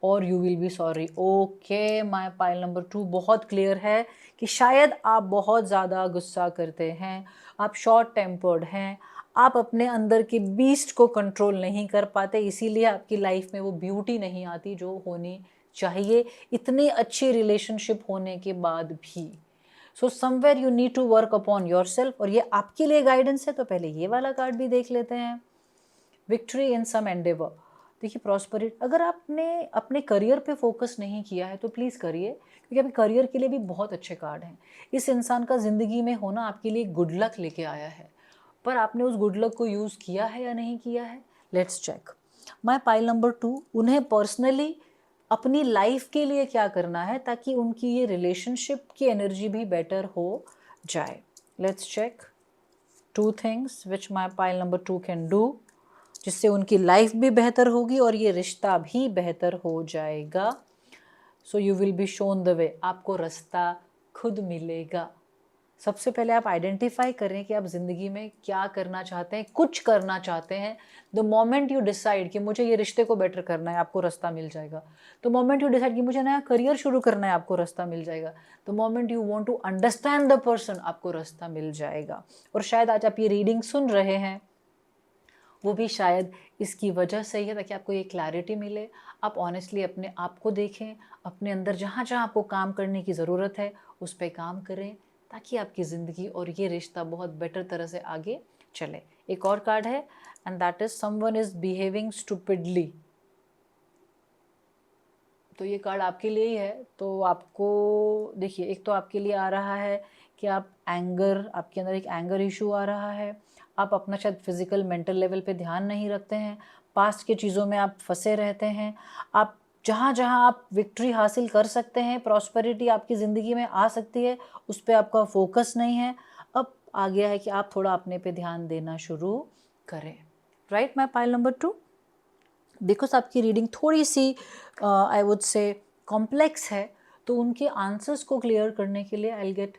और you will be sorry. Okay, my pile number 2 बहुत क्लियर है कि शायद आप बहुत ज़्यादा गुस्सा करते हैं, आप शॉर्ट टेम्पर्ड हैं, आप अपने अंदर के बीस्ट को कंट्रोल नहीं कर पाते, इसीलिए आपकी लाइफ में वो ब्यूटी नहीं आती जो होनी चाहिए इतनी अच्छी रिलेशनशिप होने के बाद भी। So somewhere you need to work upon your self, और ये आपके लिए गाइडेंस है। तो पहले ये वाला कार्ड भी देख लेते हैं, विक्ट्री इन सम एंडेवर। देखिए प्रॉस्पेरिटी, अगर आपने अपने करियर पे फोकस नहीं किया है तो प्लीज़ करिए, क्योंकि अभी करियर के लिए भी बहुत अच्छे कार्ड हैं। इस इंसान का ज़िंदगी में होना आपके लिए गुड लक लेके आया है, पर आपने उस गुड लक को यूज़ किया है या नहीं किया है। Let's check. My pile number 2, उन्हें पर्सनली अपनी लाइफ के लिए क्या करना है ताकि उनकी ये रिलेशनशिप की एनर्जी भी बेटर हो जाए। Let's check 2 things which my pile number 2 can do, जिससे उनकी लाइफ भी बेहतर होगी और ये रिश्ता भी बेहतर हो जाएगा। So you will be shown the way, आपको रास्ता खुद मिलेगा। सबसे पहले आप आइडेंटिफाई करें कि आप ज़िंदगी में क्या करना चाहते हैं, कुछ करना चाहते हैं। द मोमेंट यू डिसाइड कि मुझे ये रिश्ते को बेटर करना है, आपको रास्ता मिल जाएगा। द मोमेंट यू डिसाइड कि मुझे नया करियर शुरू करना है, आपको रास्ता मिल जाएगा। The moment you want to understand the person, आपको रास्ता मिल जाएगा। और शायद आज आप ये रीडिंग सुन रहे हैं वो भी शायद इसकी वजह से ही है, ताकि आपको ये क्लैरिटी मिले। आप ऑनेस्टली अपने आप को देखें, अपने अंदर जहाँ जहाँ आपको काम करने की ज़रूरत है उस पर काम करें, ताकि आपकी ज़िंदगी और ये रिश्ता बहुत बेटर तरह से आगे चले। एक और कार्ड है, and that is someone is behaving stupidly. तो ये कार्ड आपके लिए ही है। तो आपको देखिए, एक तो आपके लिए आ रहा है कि आप आपके अंदर एक एंगर इशू आ रहा है। आप अपना शायद फिजिकल मेंटल लेवल पे ध्यान नहीं रखते हैं, पास्ट की चीज़ों में आप फंसे रहते हैं। आप जहाँ जहाँ आप विक्ट्री हासिल कर सकते हैं, प्रॉस्पेरिटी आपकी ज़िंदगी में आ सकती है, उस पर आपका फोकस नहीं है। अब आ गया है कि आप थोड़ा अपने पे ध्यान देना शुरू करें। Right, my pile number 2। Because आपकी रीडिंग थोड़ी सी आई वुड से कॉम्प्लेक्स है, तो उनके आंसर्स को क्लियर करने के लिए I get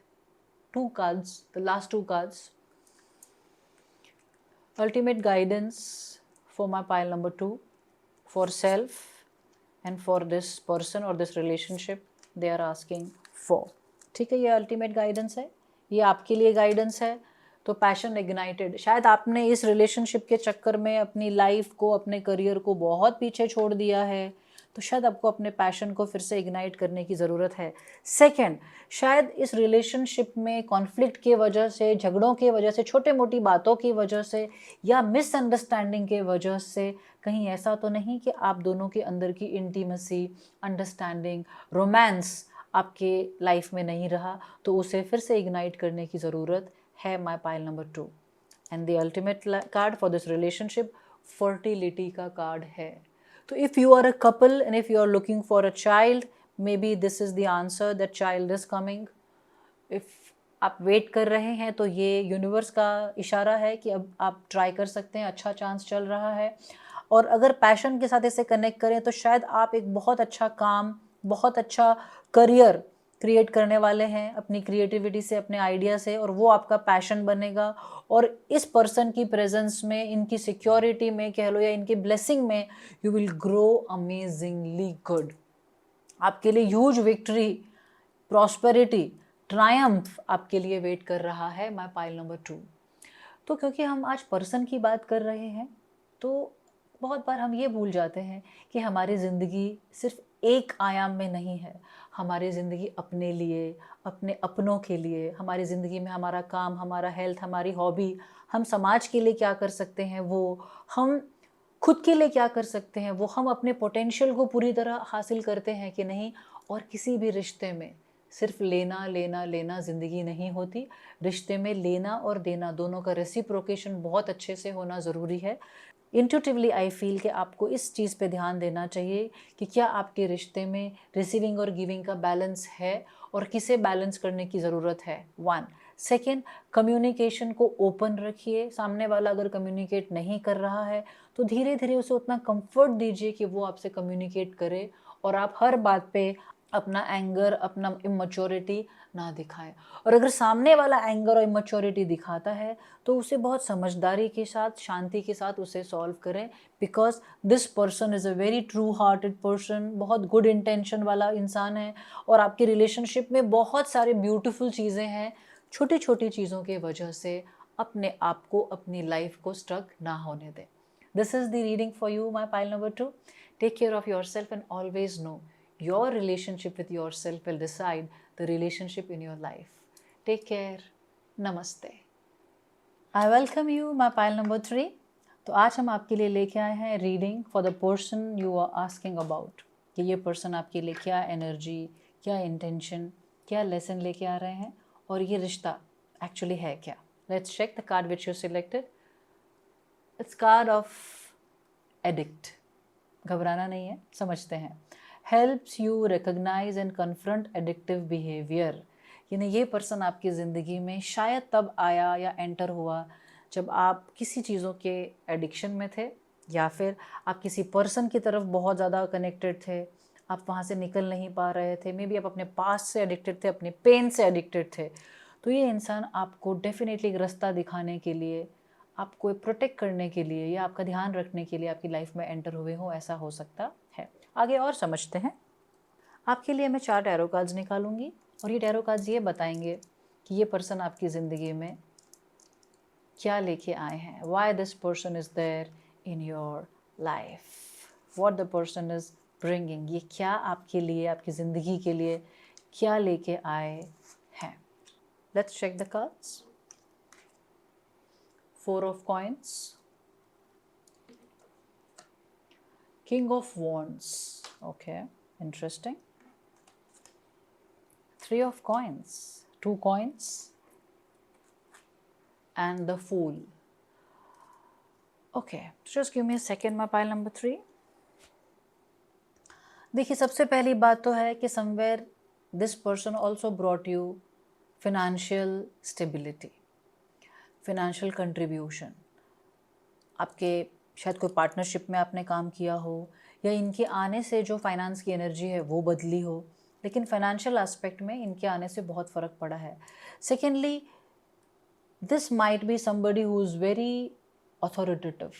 2 cards, the last 2 cards. Ultimate guidance for my pile number 2, for self and for this person or this relationship they are asking for. ठीक है, ये अल्टीमेट गाइडेंस है, ये आपके लिए गाइडेंस है। तो पैशन इग्नाइटेड, शायद आपने इस रिलेशनशिप के चक्कर में अपनी लाइफ को, अपने करियर को बहुत पीछे छोड़ दिया है, तो शायद आपको अपने पैशन को फिर से इग्नाइट करने की ज़रूरत है। सेकंड, शायद इस रिलेशनशिप में कॉन्फ्लिक्ट की वजह से, झगड़ों की वजह से, छोटे मोटी बातों की वजह से या मिसअंडरस्टैंडिंग के वजह से कहीं ऐसा तो नहीं कि आप दोनों के अंदर की इंटीमेसी, अंडरस्टैंडिंग, रोमांस आपके लाइफ में नहीं रहा, तो उसे फिर से इग्नाइट करने की ज़रूरत है। My pile number 2 and the ultimate card for this relationship fertility का कार्ड है। तो if you are a couple and if you are looking for a child, maybe this is the answer, that child is coming. If आप wait कर रहे हैं तो ये universe का इशारा है कि अब आप ट्राई कर सकते हैं, अच्छा चांस चल रहा है। और अगर पैशन के साथ इसे कनेक्ट करें तो शायद आप एक बहुत अच्छा काम, बहुत अच्छा करियर क्रिएट करने वाले हैं अपनी क्रिएटिविटी से, अपने आइडिया से, और वो आपका पैशन बनेगा। और इस पर्सन की प्रेजेंस में, इनकी सिक्योरिटी में कह लो या इनकी ब्लेसिंग में, you will grow amazingly good. आपके लिए ह्यूज विक्ट्री, प्रॉस्पेरिटी, ट्रायम्फ आपके लिए वेट कर रहा है। My pile number 2। तो क्योंकि हम आज पर्सन की बात कर रहे हैं, तो बहुत बार हम ये भूल जाते हैं कि हमारी ज़िंदगी सिर्फ एक आयाम में नहीं है। हमारी ज़िंदगी अपने लिए, अपने अपनों के लिए, हमारी ज़िंदगी में हमारा काम, हमारा हेल्थ, हमारी हॉबी, हम समाज के लिए क्या कर सकते हैं वो, हम खुद के लिए क्या कर सकते हैं वो, हम अपने पोटेंशियल को पूरी तरह हासिल करते हैं कि नहीं। और किसी भी रिश्ते में सिर्फ लेना लेना लेना ज़िंदगी नहीं होती। रिश्ते में लेना और देना दोनों का रेसिप्रोकेशन बहुत अच्छे से होना ज़रूरी है। इंट्यूटिवली आई फील कि आपको इस चीज़ पे ध्यान देना चाहिए कि क्या आपके रिश्ते में रिसीविंग और गिविंग का बैलेंस है और किसे बैलेंस करने की ज़रूरत है। 1 सेकेंड, कम्युनिकेशन को ओपन रखिए। सामने वाला अगर कम्युनिकेट नहीं कर रहा है तो धीरे धीरे उसे उतना कंफर्ट दीजिए कि वो आपसे कम्युनिकेट करे, और आप हर बात पे अपना एंगर, अपना इमैच्योरिटी ना दिखाएं। और अगर सामने वाला एंगर और इमैच्योरिटी दिखाता है तो उसे बहुत समझदारी के साथ, शांति के साथ उसे सॉल्व करें, because this person is a very true hearted person, बहुत गुड इंटेंशन वाला इंसान है। और आपकी रिलेशनशिप में बहुत सारे ब्यूटीफुल चीज़ें हैं। छोटी छोटी चीज़ों के वजह से अपने आप को, अपनी लाइफ को स्ट्रक ना होने दें। This is the reading for you, my pile number 2। Take care of yourself and always know your relationship with yourself will decide the relationship in your life. Take care. Namaste. I welcome you, my pile number 3. तो आज हम आपके लिए लेके आए हैं reading for the person you are asking about, कि ये पर्सन आपके लिए क्या एनर्जी, क्या इंटेंशन, क्या लेसन लेके आ रहे हैं, और ये रिश्ता एक्चुअली है क्या। Let's check the card which you selected. It's card of addict. घबराना नहीं है, समझते हैं। Helps you recognise and confront addictive behaviour. यानी ये पर्सन आपकी ज़िंदगी में शायद तब आया या एंटर हुआ जब आप किसी चीज़ों के एडिक्शन में थे, या फिर आप किसी पर्सन की तरफ बहुत ज़्यादा कनेक्टेड थे, आप वहाँ से निकल नहीं पा रहे थे। मे बी आप अपने पास्ट से एडिक्टेड थे, अपने पेन से एडिक्टेड थे। तो ये इंसान आपको डेफिनेटली एक रास्ता दिखाने के लिए, आपको प्रोटेक्ट करने के लिए, या आपका ध्यान रखने के लिए आपकी लाइफ में एंटर हुए हो, ऐसा हो सकता है। आगे और समझते हैं। आपके लिए मैं 4 टैरो कार्ड्स निकालूंगी, और ये टैरो कार्ड्स ये बताएंगे कि ये पर्सन आपकी ज़िंदगी में क्या लेके आए हैं। Why this person is there in your life, what the person is bringing. ये क्या आपके लिए, आपकी ज़िंदगी के लिए क्या लेके आए हैं। Let's check the cards. Four of Coins, King of Wands, okay, interesting. Three of Coins, 2 coins, and the Fool. Okay, just give me a second, my pile number 3. देखिए, सबसे पहली बात तो है कि somewhere this person also brought you financial stability, financial contribution. आपके शायद कोई पार्टनरशिप में आपने काम किया हो, या इनके आने से जो फाइनेंस की एनर्जी है वो बदली हो, लेकिन फाइनेंशियल एस्पेक्ट में इनके आने से बहुत फ़र्क पड़ा है. Secondly, this might be somebody who is very authoritative,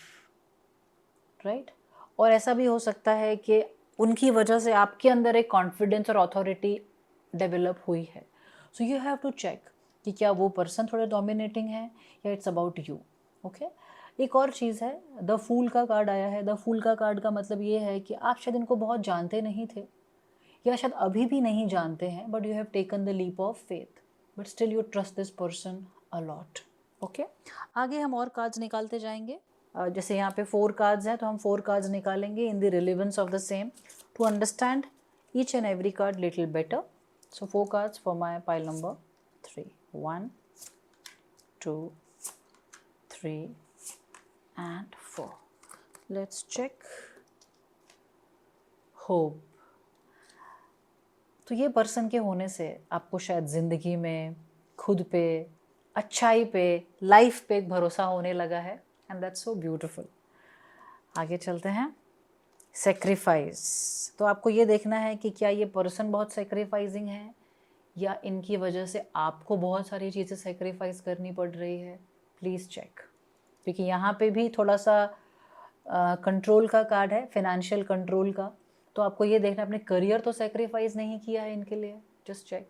right. और ऐसा भी हो सकता है कि उनकी वजह से आपके अंदर एक कॉन्फिडेंस और अथॉरिटी डेवलप हुई है. So you have to check कि क्या वो पर्सन थोड़े डोमिनेटिंग है या इट्स अबाउट यू. ओके. एक और चीज़ है, द फूल का कार्ड आया है. द फूल का कार्ड का मतलब ये है कि आप शायद इनको बहुत जानते नहीं थे, या शायद अभी भी नहीं जानते हैं, but you have taken the leap of faith, but still you trust this person a lot. Okay. आगे हम और कार्ड्स निकालते जाएंगे. जैसे यहाँ पे 4 कार्ड्स हैं, तो हम 4 कार्ड्स निकालेंगे in the relevance of the same to understand each and every card little better. So 4 cards for my pile number 3. 1, 2, 3 and 4. Let's check. Hope. तो ये पर्सन के होने से आपको शायद ज़िंदगी में खुद पे, अच्छाई पे, लाइफ पे एक भरोसा होने लगा है, एंड दैट्स सो ब्यूटिफुल. आगे चलते हैं. सेक्रीफाइस. तो आपको ये देखना है कि क्या ये पर्सन बहुत सेक्रीफाइजिंग है, या इनकी वजह से आपको बहुत सारी चीज़ें सेक्रीफाइस करनी पड़ रही है. प्लीज़ चेक, क्योंकि यहाँ पे भी थोड़ा सा कंट्रोल का कार्ड है, फिनेंशियल कंट्रोल का. तो आपको ये देखना, अपने करियर तो सेक्रीफाइस नहीं किया है इनके लिए. जस्ट चेक,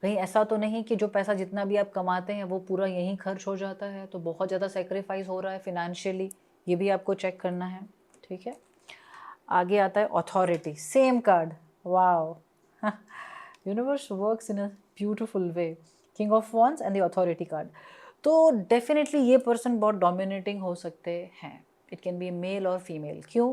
कहीं ऐसा तो नहीं कि जो पैसा जितना भी आप कमाते हैं वो पूरा यहीं खर्च हो जाता है, तो बहुत ज़्यादा सेक्रीफाइस हो रहा है फिनेंशियली. ये भी आपको चेक करना है. ठीक है. आगे आता है authority. Same card. Wow, universe works in a beautiful way. King of wands and the authority card. तो डेफिनेटली ये पर्सन बहुत डोमिनेटिंग हो सकते हैं. इट कैन बी मेल और फीमेल. क्यों?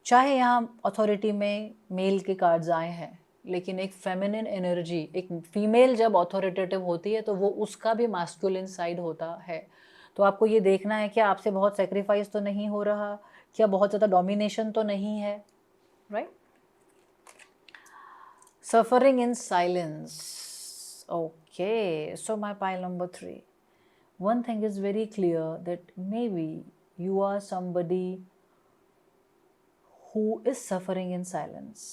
चाहे यहाँ अथॉरिटी में मेल के कार्ड्स आए हैं, लेकिन एक फेमिनिन एनर्जी, एक फीमेल जब अथॉरिटेटिव होती है तो वो उसका भी मास्कुलिन साइड होता है. तो आपको ये देखना है कि आपसे बहुत सेक्रीफाइस तो नहीं हो रहा, क्या बहुत ज़्यादा डोमिनेशन तो नहीं है, right. Suffering in silence. Okay, so my pile number 3. One thing is very clear, that maybe you are somebody who is suffering in silence.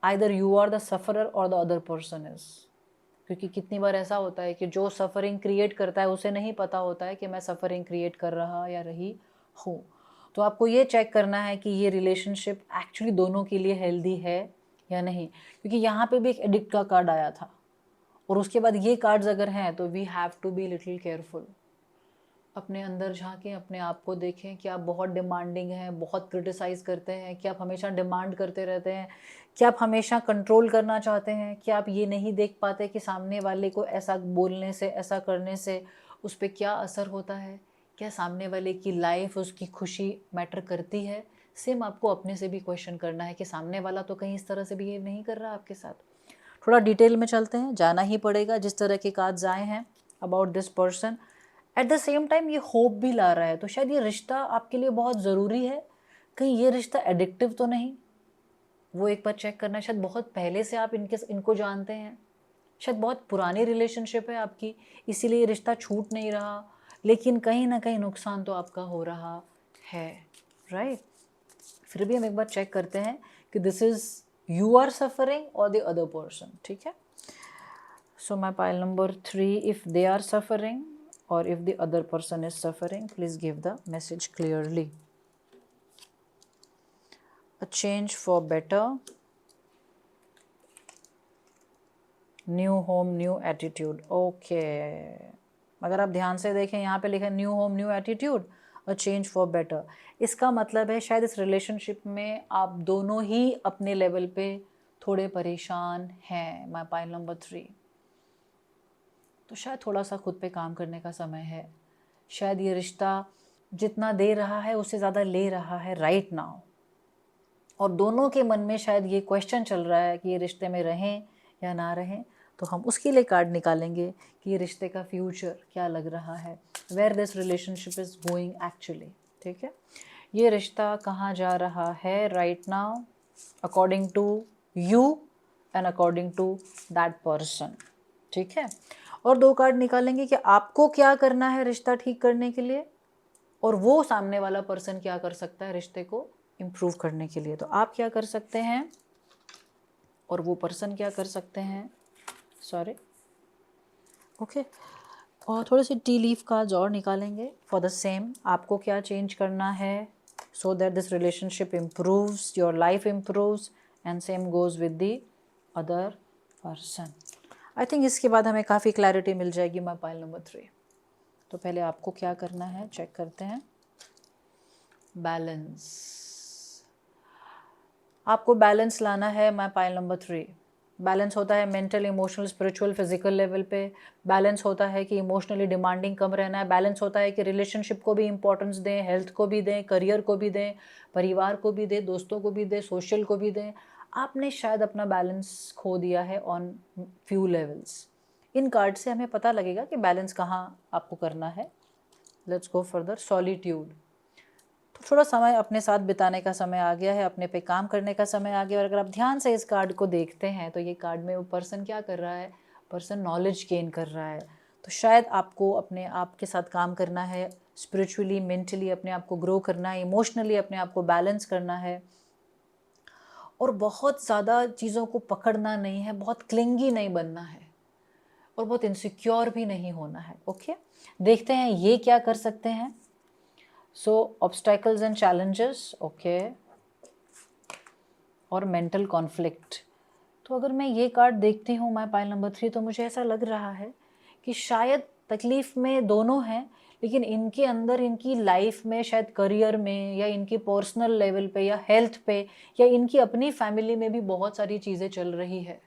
Either you are the sufferer or the other person is. क्योंकि कितनी बार ऐसा होता है कि जो suffering create करता है उसे नहीं पता होता है कि मैं सफ़रिंग क्रिएट कर रहा या रही हूँ. तो आपको ये चेक करना है कि ये रिलेशनशिप एक्चुअली दोनों के लिए हेल्दी है या नहीं. क्योंकि यहाँ पे भी एक एडिक्ट का कार्ड आया था, और उसके बाद ये कार्ड्स अगर हैं तो we have to be little careful. अपने अंदर झांकें, अपने आप को देखें कि आप बहुत डिमांडिंग हैं, बहुत क्रिटिसाइज़ करते हैं, कि आप हमेशा डिमांड करते रहते हैं, कि आप हमेशा कंट्रोल करना चाहते हैं, कि आप ये नहीं देख पाते कि सामने वाले को ऐसा बोलने से, ऐसा करने से उस पर क्या असर होता है, क्या सामने वाले की लाइफ, उसकी खुशी मैटर करती है. सेम आपको अपने से भी क्वेश्चन करना है कि सामने वाला तो कहीं इस तरह से बिहेव नहीं कर रहा आपके साथ. थोड़ा डिटेल में चलते हैं, जाना ही पड़ेगा जिस तरह के कार्ड्स आए हैं about this person. At the same time ये होप भी ला रहा है, तो शायद ये रिश्ता आपके लिए बहुत ज़रूरी है. कहीं ये रिश्ता एडिक्टिव तो नहीं, वो एक बार चेक करना है. शायद बहुत पहले से आप इनको जानते हैं, शायद बहुत पुरानी रिलेशनशिप है आपकी, इसीलिए ये रिश्ता छूट नहीं रहा, लेकिन कहीं ना कहीं नुकसान तो आपका हो रहा है, राइट. फिर भी हम एक बार चेक करते हैं कि this is you are suffering और द अदर पर्सन. ठीक है. So my pile number 3, if they are suffering or if the other person is suffering, please give the message clearly. A change for better, new home, new attitude. Okay, अगर आप ध्यान से देखें यहाँ पे लिखा है new home, new attitude, a change for better. इसका मतलब है शायद इस रिलेशनशिप में आप दोनों ही अपने लेवल पे थोड़े परेशान हैं. माई पाइल नंबर 3. तो शायद थोड़ा सा खुद पे काम करने का समय है। शायद ये रिश्ता जितना दे रहा है उससे ज़्यादा ले रहा है राइट नाउ, और दोनों के मन में शायद ये क्वेश्चन चल रहा है कि ये रिश्ते में रहें या ना रहें। तो हम उसके लिए कार्ड निकालेंगे कि ये रिश्ते का फ्यूचर क्या लग रहा है, where this relationship is going actually. ठीक है, ये रिश्ता कहाँ जा रहा है right now according to you and according to that person. ठीक है, और 2 कार्ड निकालेंगे कि आपको क्या करना है रिश्ता ठीक करने के लिए, और वो सामने वाला पर्सन क्या कर सकता है रिश्ते को इम्प्रूव करने के लिए। तो आप क्या कर सकते हैं और वो पर्सन क्या कर सकते हैं, सॉरी, ओके। और थोड़े से टी लीफ कार्ड्स और निकालेंगे फॉर द सेम, आपको क्या चेंज करना है so that this relationship improves, your life improves, and same goes with the other person. I think इसके बाद हमें काफ़ी क्लैरिटी मिल जाएगी माय पाइल नंबर 3। तो पहले आपको क्या करना है चेक करते हैं। बैलेंस, आपको बैलेंस लाना है माय पाइल नंबर 3। बैलेंस होता है mental, emotional, spiritual, physical level पे। बैलेंस होता है कि इमोशनली डिमांडिंग कम रहना है। बैलेंस होता है कि रिलेशनशिप को भी इंपॉर्टेंस दें, हेल्थ को भी दें, करियर को भी दें, परिवार को भी दें, दोस्तों को भी दें, सोशल को भी दें। आपने शायद अपना बैलेंस खो दिया है on few levels. In card से हमें पता लगेगा कि बैलेंस कहाँ आपको करना है। Let's go further. सॉलिट्यूड, तो थोड़ा समय अपने साथ बिताने का समय आ गया है, अपने पे काम करने का समय आ गया। और अगर आप ध्यान से इस कार्ड को देखते हैं तो ये कार्ड में वो पर्सन क्या कर रहा है, पर्सन नॉलेज गेन कर रहा है। तो शायद आपको अपने आप के साथ काम करना है, स्पिरिचुअली, मेंटली अपने आप को ग्रो करना है, इमोशनली अपने आप को बैलेंस करना है, और बहुत ज़्यादा चीज़ों को पकड़ना नहीं है, बहुत क्लिंगी नहीं बनना है, और बहुत इनसिक्योर भी नहीं होना है। ओके, देखते हैं ये क्या कर सकते हैं। सो ऑब्स्टेकल्स एंड चैलेंजेस, ओके, और मेंटल कॉन्फ्लिक्ट। तो अगर मैं ये कार्ड देखती हूँ माय पाइल नंबर 3, तो मुझे ऐसा लग रहा है कि शायद तकलीफ़ में दोनों हैं, लेकिन इनके अंदर इनकी लाइफ में, शायद करियर में, या इनकी पर्सनल लेवल पे, या हेल्थ पे, या इनकी अपनी फैमिली में भी बहुत सारी चीज़ें चल रही है।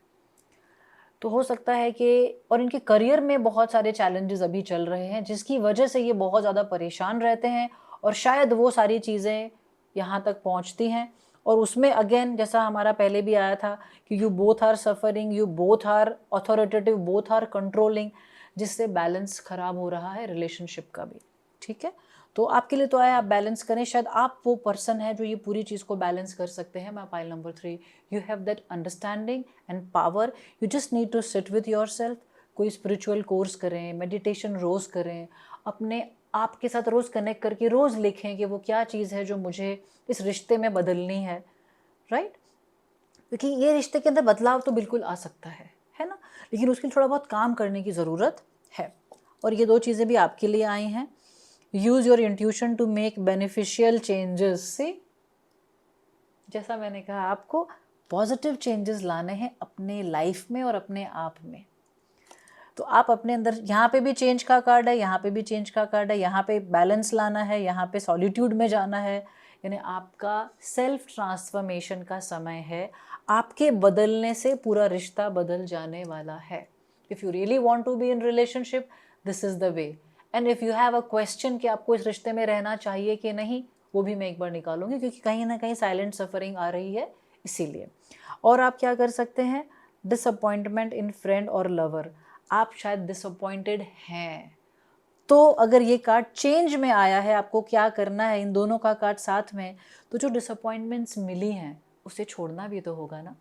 तो हो सकता है कि, और इनके करियर में बहुत सारे चैलेंजेस अभी चल रहे हैं जिसकी वजह से ये बहुत ज़्यादा परेशान रहते हैं, और शायद वो सारी चीज़ें यहाँ तक पहुँचती हैं। और उसमें अगेन जैसा हमारा पहले भी आया था कि you both are suffering, you both are authoritative, both are controlling, जिससे बैलेंस खराब हो रहा है रिलेशनशिप का भी। ठीक है, तो आपके लिए तो आया, आप बैलेंस करें। शायद आप वो पर्सन है जो ये पूरी चीज़ को बैलेंस कर सकते हैं। मैं pile number 3, you have that understanding and power. You just need to sit with yourself. कोई स्पिरिचुअल कोर्स करें, मेडिटेशन रोज़ करें, अपने आप के साथ रोज़ कनेक्ट करके रोज़ लिखें कि वो क्या चीज़ है जो मुझे इस रिश्ते में बदलनी है, राइट? क्योंकि ये रिश्ते के अंदर बदलाव तो बिल्कुल आ सकता है ना, लेकिन उसके लिए थोड़ा बहुत काम करने की ज़रूरत है। और ये 2 चीज़ें भी आपके लिए आई हैं। Use your intuition to make beneficial changes. से जैसा मैंने कहा, आपको पॉजिटिव चेंजेस लाने हैं अपने लाइफ में और अपने आप में। तो आप अपने अंदर, यहाँ पे भी चेंज का कार्ड है, यहाँ पे भी चेंज का कार्ड है, यहाँ पे बैलेंस लाना है, यहाँ पे सॉलिट्यूड में जाना है। यानी आपका सेल्फ ट्रांसफॉर्मेशन का समय है। आपके बदलने से पूरा रिश्ता बदल जाने वाला है। If you really want to be in relationship, this is the way. And if you have a question कि आपको इस रिश्ते में रहना चाहिए कि नहीं, वो भी मैं एक बार निकालूंगी, क्योंकि कहीं ना कहीं साइलेंट सफरिंग आ रही है इसीलिए। और आप क्या कर सकते हैं, डिसअपॉइंटमेंट इन फ्रेंड और लवर। आप शायद डिसअपॉइंटेड हैं। तो अगर ये कार्ड चेंज में आया है, आपको क्या करना है, इन दोनों का कार्ड साथ में, तो जो डिसअपॉइंटमेंट्स मिली हैं उसे छोड़ना भी तो होगा ना।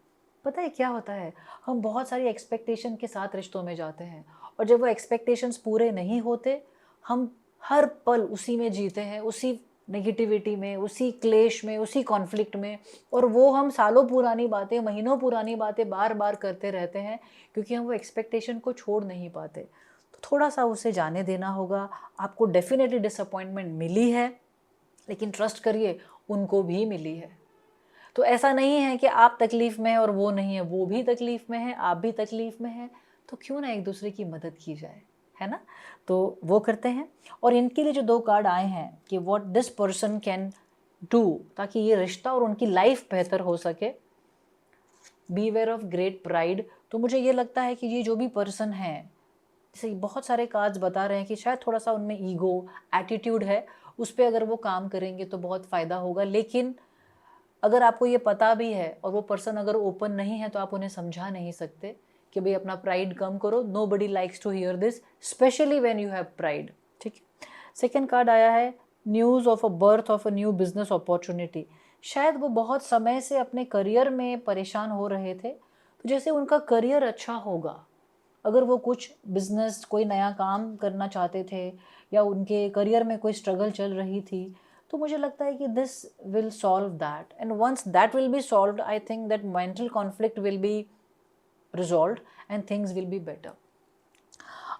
पता है क्या होता है, हम बहुत सारी एक्सपेक्टेशन के साथ रिश्तों में जाते हैं, और जब वो एक्सपेक्टेशंस पूरे नहीं होते, हम हर पल उसी में जीते हैं, उसी नेगेटिविटी में, उसी क्लेश में, उसी कॉन्फ्लिक्ट में। और वो हम सालों पुरानी बातें, महीनों पुरानी बातें बार बार करते रहते हैं, क्योंकि हम वो एक्सपेक्टेशन को छोड़ नहीं पाते। तो थोड़ा सा उसे जाने देना होगा। आपको डेफिनेटली डिसअपॉइंटमेंट मिली है, लेकिन ट्रस्ट करिए, उनको भी मिली है। तो ऐसा नहीं है कि आप तकलीफ़ में हैं और वो नहीं है, वो भी तकलीफ़ में है, आप भी तकलीफ़ में हैं। तो क्यों ना एक दूसरे की मदद की जाए, है ना। तो वो करते हैं। और इनके लिए जो 2 कार्ड आए हैं कि what this person can do, ताकि ये रिश्ता और उनकी लाइफ बेहतर हो सके। Beware of great pride. तो मुझे ये लगता है कि ये जो भी पर्सन है, जैसे बहुत सारे कार्ड्स बता रहे हैं कि शायद थोड़ा सा उनमें ईगो, एटीट्यूड है, उस पे अगर वो काम करेंगे तो बहुत फ़ायदा होगा। लेकिन अगर आपको ये पता भी है और वो पर्सन अगर ओपन नहीं है तो आप उन्हें समझा नहीं सकते कि भाई अपना प्राइड कम करो। Nobody likes to hear this, specially when you have pride. ठीक है। सेकेंड कार्ड आया है news of a birth of a new business opportunity. शायद वो बहुत समय से अपने करियर में परेशान हो रहे थे, तो जैसे उनका करियर अच्छा होगा, अगर वो कुछ बिजनेस कोई नया काम करना चाहते थे या उनके करियर में कोई स्ट्रगल चल रही थी, तो मुझे लगता है कि this will solve that, and once that will be solved I think that mental conflict will be resolved and things will be better.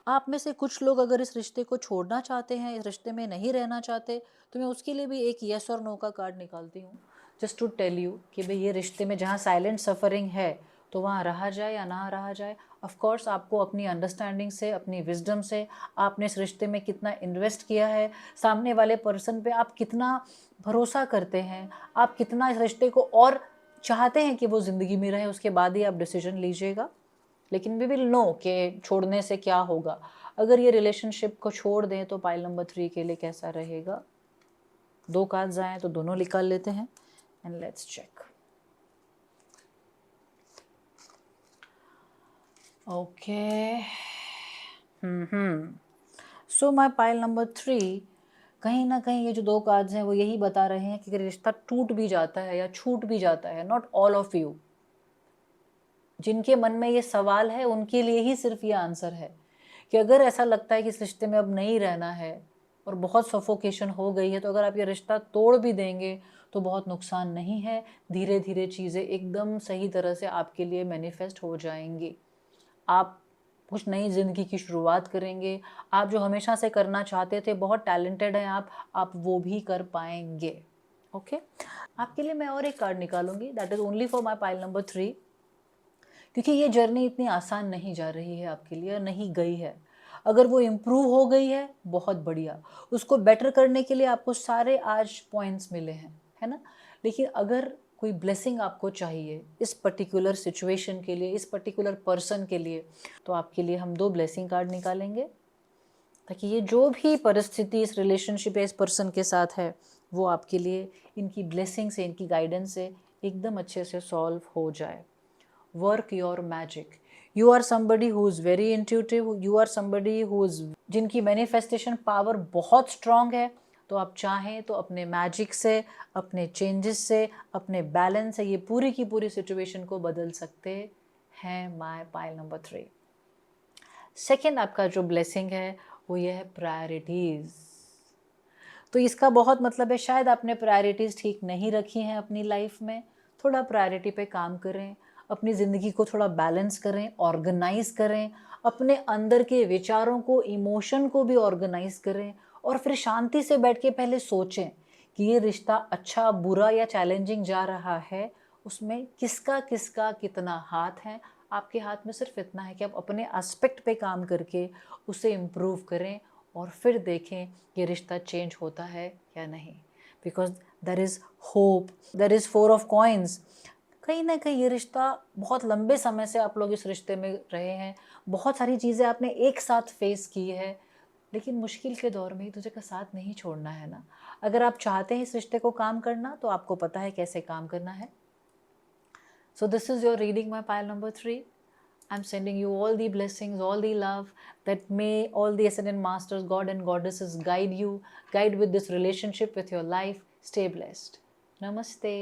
आप में से कुछ लोग अगर इस रिश्ते को छोड़ना चाहते हैं, इस रिश्ते में नहीं रहना चाहते, तो मैं उसके लिए भी एक येस और नो का कार्ड निकालती हूँ, जस्ट टू टेल यू कि भाई ये रिश्ते में जहाँ साइलेंट सफरिंग है तो वहाँ रहा जाए या ना रहा जाए। ऑफ कोर्स आपको अपनी अंडरस्टैंडिंग से, अपनी विजडम से, आपने इस रिश्ते में कितना इन्वेस्ट किया है, सामने वाले पर्सन पे आप कितना भरोसा करते हैं, आप कितना इस रिश्ते को और चाहते हैं कि वो ज़िंदगी में रहे, उसके बाद ही आप डिसीजन लीजिएगा। लेकिन वी विल नो कि छोड़ने से क्या होगा। अगर ये रिलेशनशिप को छोड़ दें तो पाइल नंबर 3 के लिए कैसा रहेगा। 2 कार्ड्स आए तो दोनों निकाल लेते हैं and let's check. Okay, so my pile number 3, कहीं ना कहीं ये जो 2 कार्ड्स हैं वो यही बता रहे हैं कि रिश्ता टूट भी जाता है या छूट भी जाता है, नॉट ऑल ऑफ यू। जिनके मन में ये सवाल है उनके लिए ही सिर्फ ये आंसर है कि अगर ऐसा लगता है कि इस रिश्ते में अब नहीं रहना है और बहुत सफोकेशन हो गई है, तो अगर आप ये रिश्ता तोड़ भी देंगे तो बहुत नुकसान नहीं है। धीरे धीरे चीज़ें एकदम सही तरह से आपके लिए मैनिफेस्ट हो जाएंगी। आप कुछ नई ज़िंदगी की शुरुआत करेंगे। आप जो हमेशा से करना चाहते थे, बहुत टैलेंटेड हैं आप वो भी कर पाएंगे। ओके, आपके लिए मैं और एक कार्ड निकालूंगी, that is only for my pile number 3, क्योंकि ये जर्नी इतनी आसान नहीं जा रही है आपके लिए, नहीं गई है। अगर वो इम्प्रूव हो गई है बहुत बढ़िया, उसको बेटर करने के लिए आपको सारे आज पॉइंट्स मिले हैं, है ना। लेकिन अगर कोई ब्लेसिंग आपको चाहिए इस पर्टिकुलर सिचुएशन के लिए, इस पर्टिकुलर पर्सन के लिए, तो आपके लिए हम 2 ब्लेसिंग कार्ड निकालेंगे ताकि ये जो भी परिस्थिति इस रिलेशनशिप या इस पर्सन के साथ है वो आपके लिए इनकी ब्लेसिंग से, इनकी गाइडेंस से एकदम अच्छे से सॉल्व हो जाए। Work your magic. You are somebody who is very intuitive, you are somebody who is, जिनकी मैनिफेस्टेशन पावर बहुत स्ट्रांग है। तो आप चाहें तो अपने मैजिक से, अपने चेंजेस से, अपने बैलेंस से ये पूरी की पूरी सिचुएशन को बदल सकते हैं। My pile number 3। सेकेंड आपका जो ब्लेसिंग है वो ये है प्रायोरिटीज़। तो इसका बहुत मतलब है शायद आपने प्रायोरिटीज़ ठीक नहीं रखी हैं अपनी लाइफ में। थोड़ा प्रायोरिटी पे काम करें, अपनी ज़िंदगी को थोड़ा बैलेंस करें, ऑर्गेनाइज करें, अपने अंदर के विचारों को, इमोशन को भी ऑर्गेनाइज करें, और फिर शांति से बैठ के पहले सोचें कि ये रिश्ता अच्छा, बुरा या चैलेंजिंग जा रहा है, उसमें किसका किसका कितना हाथ है। आपके हाथ में सिर्फ इतना है कि आप अपने एस्पेक्ट पे काम करके उसे इम्प्रूव करें और फिर देखें ये रिश्ता चेंज होता है या नहीं। Because there is hope, there is 4 of coins. कहीं ना कहीं ये रिश्ता बहुत लंबे समय से आप लोग इस रिश्ते में रहे हैं, बहुत सारी चीज़ें आपने एक साथ फेस की है, लेकिन मुश्किल के दौर में एक दूसरे का साथ नहीं छोड़ना है ना। अगर आप चाहते हैं इस रिश्ते को काम करना तो आपको पता है कैसे काम करना है। सो this is your reading my pile number 3. I'm sending you all the blessings, all the love, that may all the ascendant masters, God and goddesses guide you, guide with this relationship with your life. Stay blessed. Namaste.